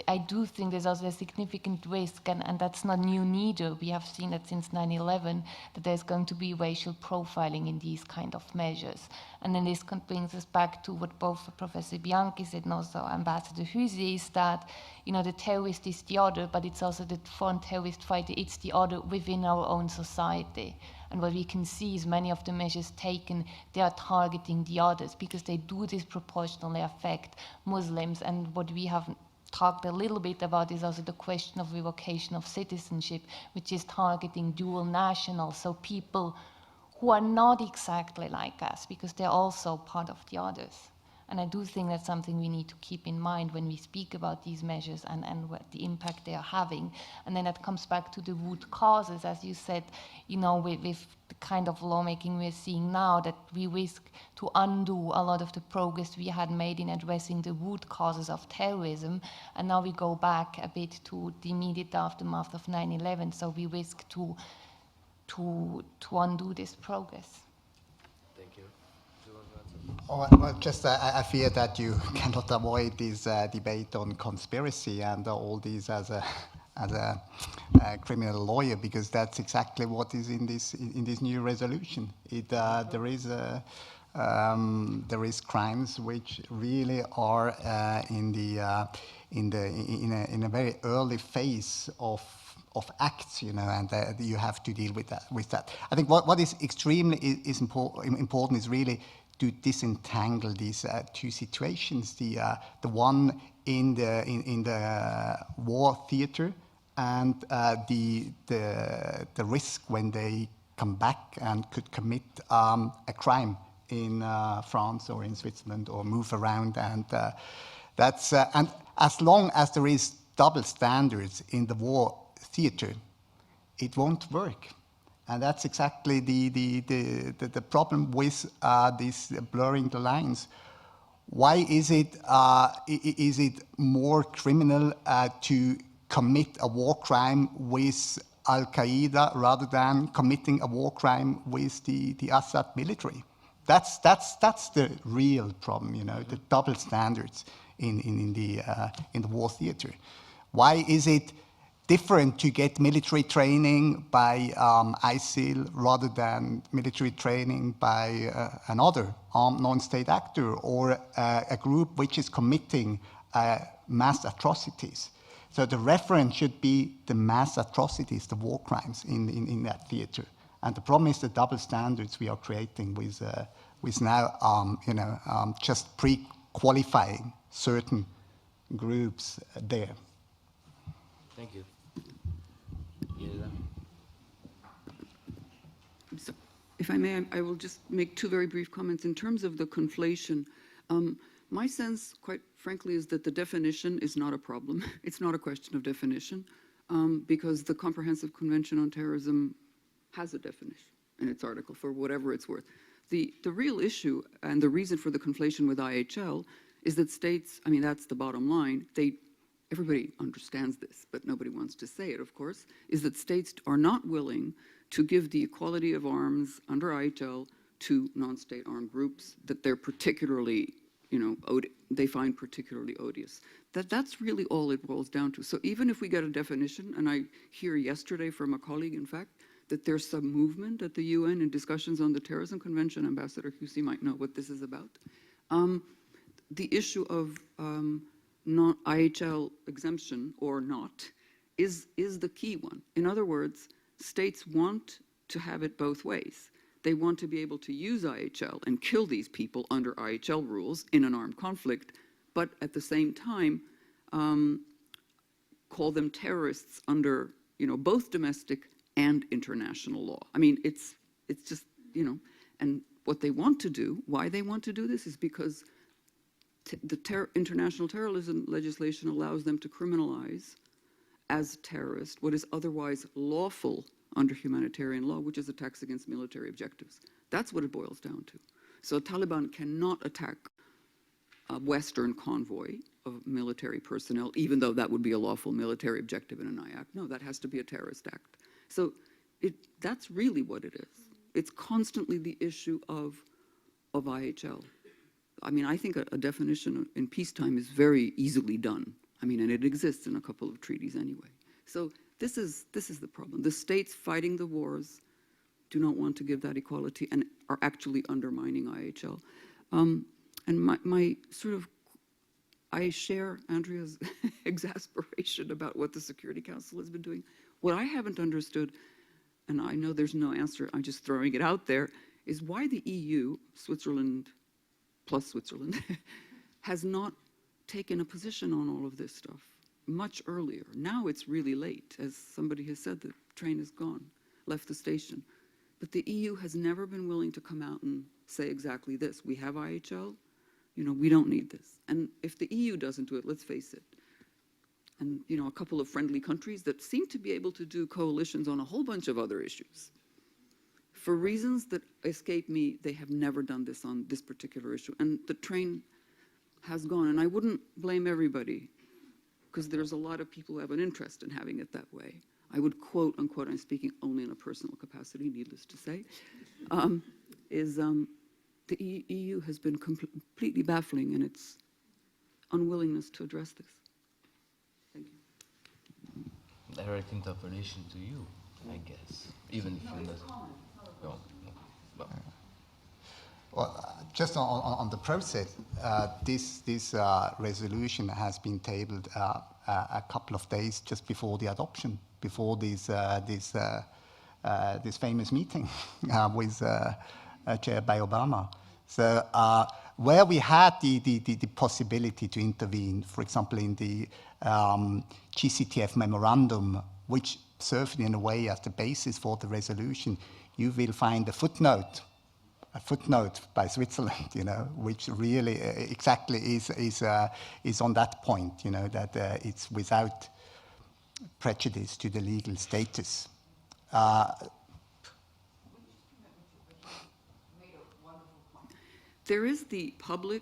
[SPEAKER 2] I do think there's also a significant risk, and that's not new neither. We have seen that since 9/11, that there's going to be racial profiling in these kind of measures. And then this brings us back to what both Professor Bianchi said and also Ambassador Huzi, is that, you know, the terrorist is the other, but it's also the foreign terrorist fighter, it's the other within our own society. And what we can see is many of the measures taken, they are targeting the others, because they do disproportionately affect Muslims. And what we have talked a little bit about is also the question of revocation of citizenship, which is targeting dual nationals, so people who are not exactly like us, because they're also part of the others. And I do think that's something we need to keep in mind when we speak about these measures and what the impact they are having. And then that comes back to the root causes, as you said, you know, with the kind of lawmaking we're seeing now, that we risk to undo a lot of the progress we had made in addressing the root causes of terrorism. And now we go back a bit to the immediate aftermath of 9/11. So we risk to undo this progress.
[SPEAKER 1] Thank you.
[SPEAKER 5] Well, just I fear that you cannot avoid this debate on conspiracy and all these as a criminal lawyer, because that's exactly what is in this new resolution. There is crimes which really are in a very early phase of acts, you know, and you have to deal with that. I think what is extremely important is really to disentangle these two situations: the one in the war theater, and the risk when they come back and could commit a crime in France or in Switzerland, or move around, and that's and as long as there is double standards in the war theater, it won't work. And that's exactly the problem with this blurring the lines. Why is it more criminal to commit a war crime with Al-Qaeda rather than committing a war crime with the Assad military? That's the real problem, you know, the double standards in the war theater. Why is it different to get military training by ISIL rather than military training by another armed non-state actor, or a group which is committing mass atrocities? So the reference should be the mass atrocities, the war crimes in that theater. And the problem is the double standards we are creating with now just pre-qualifying certain groups there.
[SPEAKER 1] Thank you.
[SPEAKER 10] So, if I may, I will just make two very brief comments. In terms of the conflation, my sense, quite frankly, is that the definition is not a problem. It's not a question of definition, because the Comprehensive Convention on Terrorism has a definition in its article, for whatever it's worth. The real issue and the reason for the conflation with IHL is that states, I mean, that's the bottom line, everybody understands this, but nobody wants to say it, of course, is that states are not willing to give the equality of arms under IHL to non-state armed groups that they're particularly, you know, they find particularly odious. That's really all it boils down to. So even if we get a definition, and I hear yesterday from a colleague, in fact, that there's some movement at the UN in discussions on the Terrorism Convention, Ambassador Husi might know what this is about. The issue of IHL exemption or not is the key one. In other words, states want to have it both ways. They want to be able to use IHL and kill these people under IHL rules in an armed conflict, but at the same time call them terrorists under, you know, both domestic and international law. I mean, it's just, you know, and what they want to do, why they want to do this is because the international terrorism legislation allows them to criminalize as terrorist what is otherwise lawful under humanitarian law, which is attacks against military objectives. That's what it boils down to. So Taliban cannot attack a Western convoy of military personnel, even though that would be a lawful military objective in an IAC. No, that has to be a terrorist act. So that's really what it is. It's constantly the issue of IHL. I mean, I think a definition in peacetime is very easily done. I mean, and it exists in a couple of treaties anyway. So this is the problem. The states fighting the wars do not want to give that equality and are actually undermining IHL. And my sort of, I share Andrea's exasperation about what the Security Council has been doing. What I haven't understood, and I know there's no answer, I'm just throwing it out there, is why the EU, Switzerland plus Switzerland, has not taken a position on all of this stuff much earlier. Now it's really late. As somebody has said, the train is gone, left the station. But the EU has never been willing to come out and say exactly this. We have IHL, you know, we don't need this. And if the EU doesn't do it, let's face it, and you know, a couple of friendly countries that seem to be able to do coalitions on a whole bunch of other issues. For reasons that escape me, they have never done this on this particular issue. And the train has gone, and I wouldn't blame everybody, because there's a lot of people who have an interest in having it that way. I would quote, unquote, I'm speaking only in a personal capacity, needless to say, the EU has been completely baffling in its unwillingness to address this. Thank you.
[SPEAKER 1] Direct interpolation to you, I guess, even if you're not. No.
[SPEAKER 5] Well, just on the process, this resolution has been tabled a couple of days just before the adoption, before this famous meeting with chaired by Obama. So where we had the possibility to intervene, for example, in the GCTF memorandum, which served in a way as the basis for the resolution, you will find a footnote by Switzerland, you know, which really exactly is on that point, you know, that it's without prejudice to the legal status.
[SPEAKER 10] There is the public,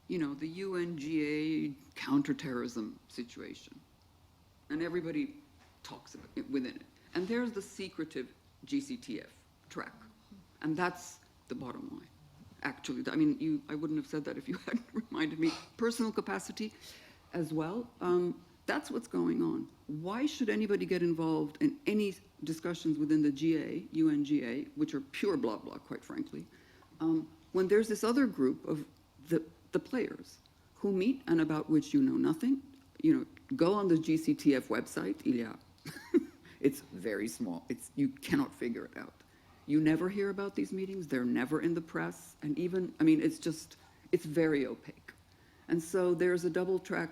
[SPEAKER 10] you know, the UNGA counterterrorism situation, and everybody talks about it within it. And there's the secretive GCTF track, and that's the bottom line. Actually, I mean, I wouldn't have said that if you hadn't reminded me. Personal capacity as well. That's what's going on. Why should anybody get involved in any discussions within the GA, UNGA, which are pure blah blah, quite frankly, when there's this other group of the players who meet and about which you know nothing? You know, go on the GCTF website. It's very small. You cannot figure it out. You never hear about these meetings. They're never in the press. And even, I mean, it's very opaque. And so there's a double track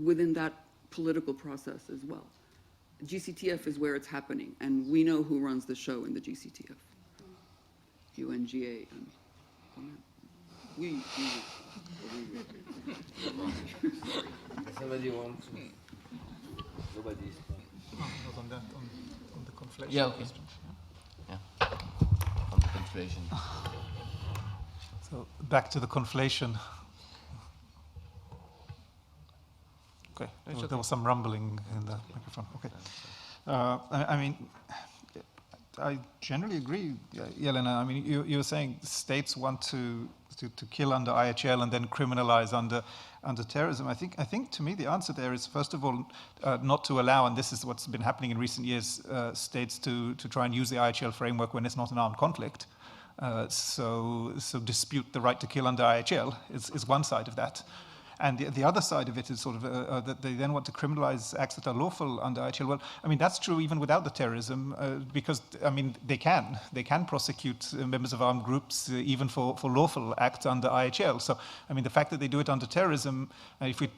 [SPEAKER 10] within that political process as well. GCTF is where it's happening, and we know who runs the show in the GCTF. UNGA.
[SPEAKER 1] Somebody wants to? Nobody's.
[SPEAKER 4] Was on the conflation.
[SPEAKER 1] Yeah, okay. Yeah. On the conflation.
[SPEAKER 4] So back to the conflation. Okay, there was some rumbling in the microphone. Okay. I mean, I generally agree, Jelena. I mean, you were saying states want to kill under IHL and then criminalize under terrorism. I think to me the answer there is, first of all, not to allow, and this is what's been happening in recent years, states to try and use the IHL framework when it's not an armed conflict. So dispute the right to kill under IHL is one side of that. And the other side of it is sort of that they then want to criminalize acts that are lawful under IHL. Well, I mean, that's true even without the terrorism, because, I mean, they can prosecute members of armed groups even for lawful acts under IHL. So, I mean, the fact that they do it under terrorism, if we...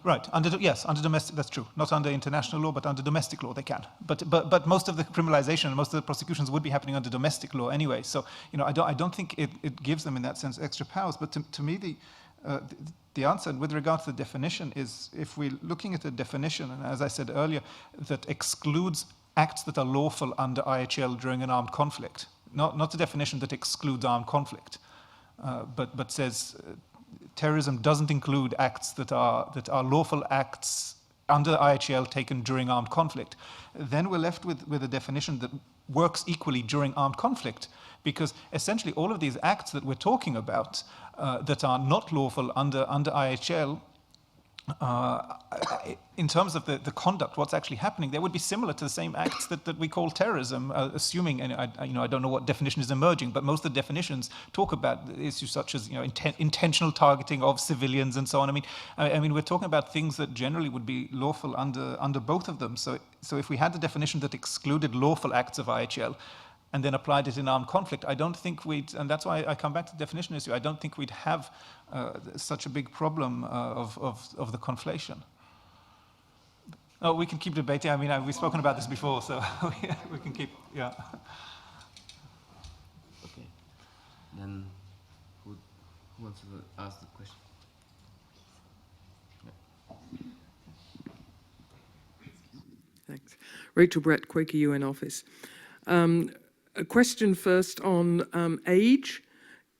[SPEAKER 4] Right. Yes, under domestic, that's true. Not under international law, but under domestic law they can. But most of the criminalization and most of the prosecutions would be happening under domestic law anyway. So, I don't think it gives them in that sense extra powers. But to me, the answer with regard to the definition is, if we're looking at a definition, and as I said earlier, that excludes acts that are lawful under IHL during an armed conflict, not a definition that excludes armed conflict, but says terrorism doesn't include acts that are lawful acts under the IHL taken during armed conflict, then we're left with a definition that works equally during armed conflict, because essentially all of these acts that we're talking about that are not lawful under IHL, in terms of the conduct, what's actually happening, they would be similar to the same acts that we call terrorism, assuming, and I don't know what definition is emerging, but most of the definitions talk about issues such as intentional targeting of civilians and so on. I mean, we're talking about things that generally would be lawful under both of them. So if we had the definition that excluded lawful acts of IHL, and then applied it in armed conflict, I don't think and that's why I come back to the definition issue, I don't think we'd have such a big problem of the conflation. Oh, we can keep debating. I mean, we've spoken about this before, so we can keep, yeah.
[SPEAKER 1] Okay. Then who wants to ask the question?
[SPEAKER 11] Thanks. Rachel Brett, Quaker UN Office. A question first on age.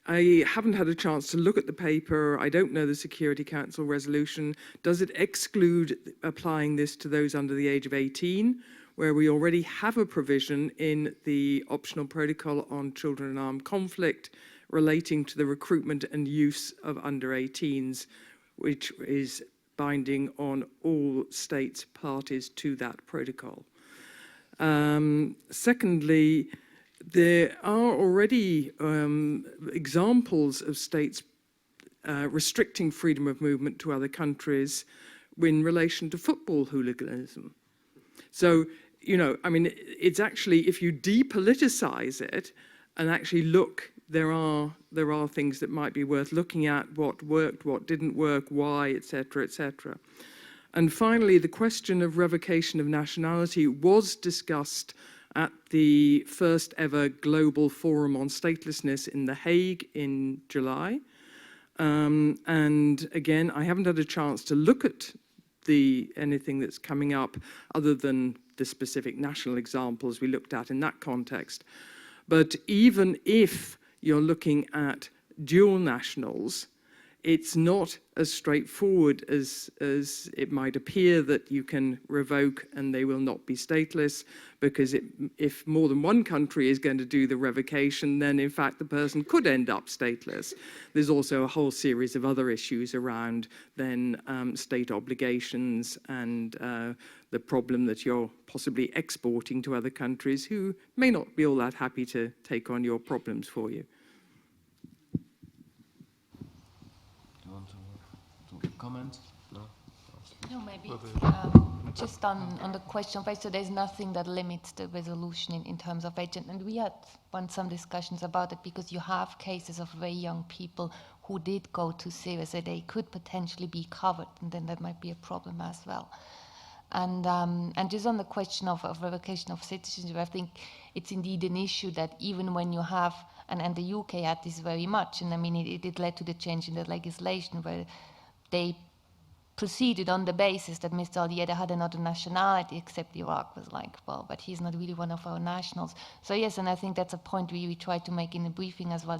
[SPEAKER 11] I haven't had a chance to look at the paper. I don't know the Security Council resolution. Does it exclude applying this to those under the age of 18, where we already have a provision in the optional protocol on children in armed conflict relating to the recruitment and use of under 18s, which is binding on all states parties to that protocol? Secondly, there are already examples of states restricting freedom of movement to other countries in relation to football hooliganism. So, I mean, it's actually, if you depoliticize it and actually look, there are things that might be worth looking at, what worked, what didn't work, why, etc., etc. And finally, the question of revocation of nationality was discussed at the first ever Global Forum on Statelessness in The Hague in July. And again, I haven't had a chance to look at anything that's coming up other than the specific national examples we looked at in that context. But even if you're looking at dual nationals, it's not as straightforward as it might appear that you can revoke and they will not be stateless, because if more than one country is going to do the revocation, then in fact the person could end up stateless. There's also a whole series of other issues around then state obligations and the problem that you're possibly exporting to other countries who may not be all that happy to take on your problems for you.
[SPEAKER 1] Comment? No?
[SPEAKER 2] No, maybe just on the question of age, so there's nothing that limits the resolution in terms of age. And we had some discussions about it, because you have cases of very young people who did go to Syria, so they could potentially be covered, and then that might be a problem as well. And just on the question of revocation of citizenship, I think it's indeed an issue that even when you have, and the UK had this very much, and I mean it led to the change in the legislation where they proceeded on the basis that Mr. Al-Yeda had another nationality, except Iraq was like, well, but he's not really one of our nationals. So yes, and I think that's a point we try to make in the briefing as well.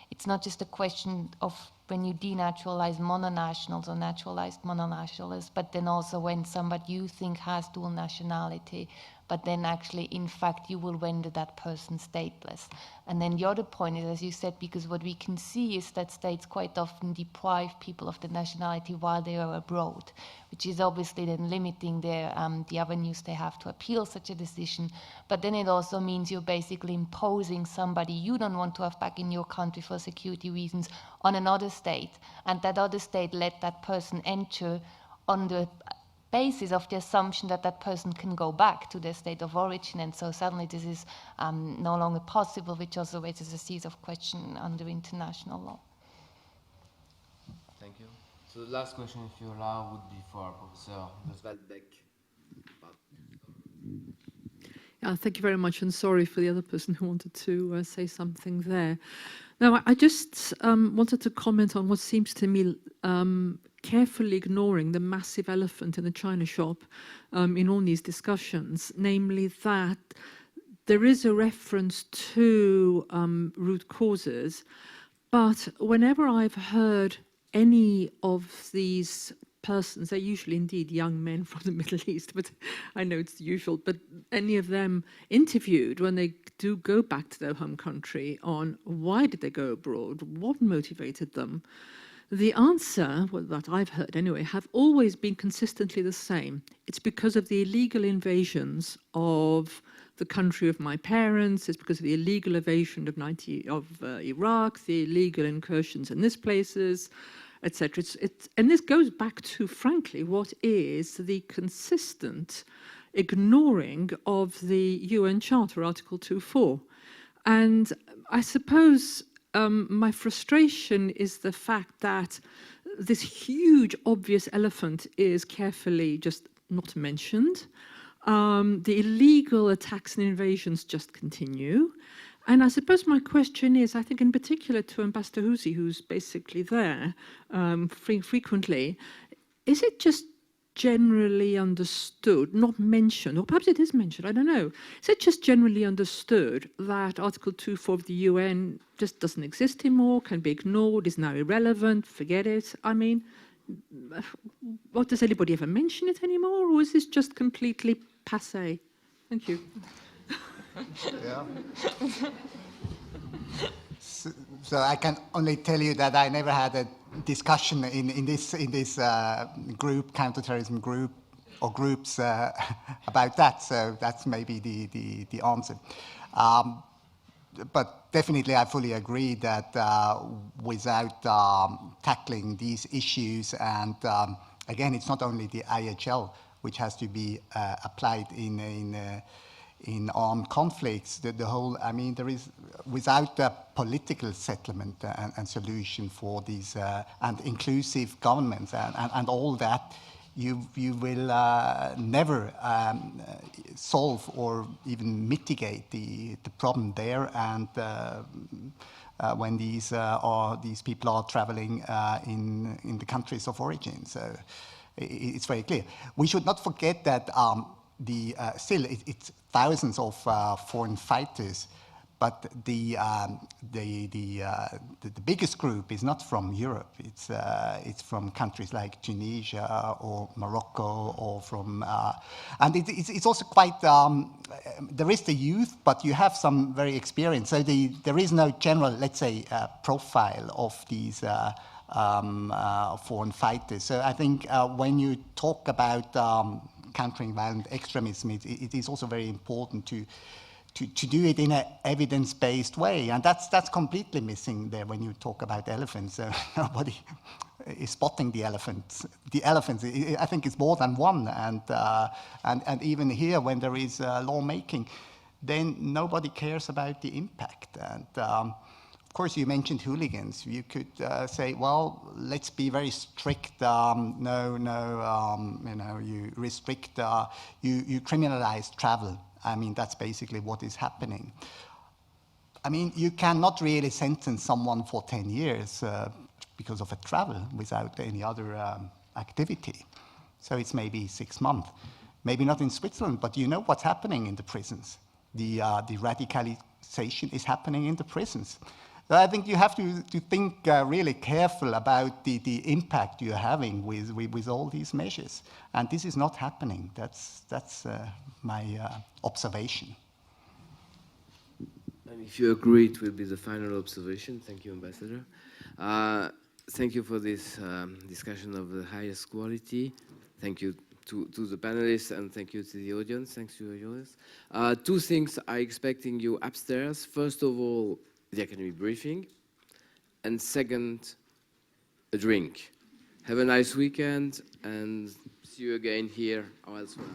[SPEAKER 2] It's not just a question of when you denaturalize mononationals or naturalized mononationals, but then also when somebody you think has dual nationality, but then actually, in fact, you will render that person stateless. And then the other point is, as you said, because what we can see is that states quite often deprive people of the nationality while they are abroad, which is obviously then limiting their the avenues they have to appeal such a decision. But then it also means you're basically imposing somebody you don't want to have back in your country for security reasons on another state, and that other state let that person enter on the basis of the assumption that that person can go back to their state of origin, and so suddenly this is no longer possible, which also raises a series of questions under international law.
[SPEAKER 1] Thank you. So the last question, if you allow, would be for Professor Waldbeck.
[SPEAKER 12] Thank you very much, and sorry for the other person who wanted to say something there. Now, I just wanted to comment on what seems to me carefully ignoring the massive elephant in the china shop in all these discussions, namely that there is a reference to root causes, but whenever I've heard any of these persons, they're usually indeed young men from the Middle East, but I know it's the usual, but any of them interviewed when they do go back to their home country on why did they go abroad, what motivated them, the answer, well, that I've heard anyway, have always been consistently the same. It's because of the illegal invasions of the country of my parents, it's because of the illegal invasion of Iraq, the illegal incursions in these places, etc. And this goes back to, frankly, what is the consistent ignoring of the UN Charter, Article 2.4. And I suppose my frustration is the fact that this huge, obvious elephant is carefully just not mentioned. The illegal attacks and invasions just continue. And I suppose my question is, I think in particular to Ambassador Husi, who's basically there frequently, is it just generally understood, not mentioned, or perhaps it is mentioned, I don't know. Is it just generally understood that Article 2.4 of the UN just doesn't exist anymore, can be ignored, is now irrelevant, forget it? I mean, what, does anybody ever mention it anymore, or is this just completely passé? Thank you.
[SPEAKER 5] Yeah. So I can only tell you that I never had a discussion in this group, counterterrorism group, or groups about that. So that's maybe the answer. But definitely, I fully agree that without tackling these issues, and again, it's not only the IHL which has to be applied in armed conflicts, the whole, I mean, there is, without a political settlement and solution for these, and inclusive governments and all that, you will never solve or even mitigate the problem there. And when these people are traveling in the countries of origin, so it's very clear. We should not forget that still it's thousands of foreign fighters, but the biggest group is not from Europe. It's from countries like Tunisia or Morocco, or from and it's also quite there is the youth, but you have some very experienced. So there is no general, let's say, profile of these foreign fighters. So I think when you talk about countering violent extremism, it is also very important to do it in an evidence-based way, and that's completely missing there when you talk about elephants. Nobody is spotting the elephants. The elephants, I think, it's more than one, and even here, when there is lawmaking, then nobody cares about the impact. And of course, you mentioned hooligans. You could say, well, let's be very strict. You restrict, you criminalize travel. I mean, that's basically what is happening. I mean, you cannot really sentence someone for 10 years because of a travel without any other activity. So it's maybe 6 months. Maybe not in Switzerland, but you know what's happening in the prisons. The radicalization is happening in the prisons. I think you have to think really careful about the impact you're having with all these measures. And this is not happening. That's my observation.
[SPEAKER 1] And if you agree, it will be the final observation. Thank you, Ambassador. Thank you for this discussion of the highest quality. Thank you to the panelists, and thank you to the audience. Thanks to the audience. Two things are expecting you upstairs. First of all, the academic briefing, and second, a drink. Have a nice weekend, and see you again here or elsewhere.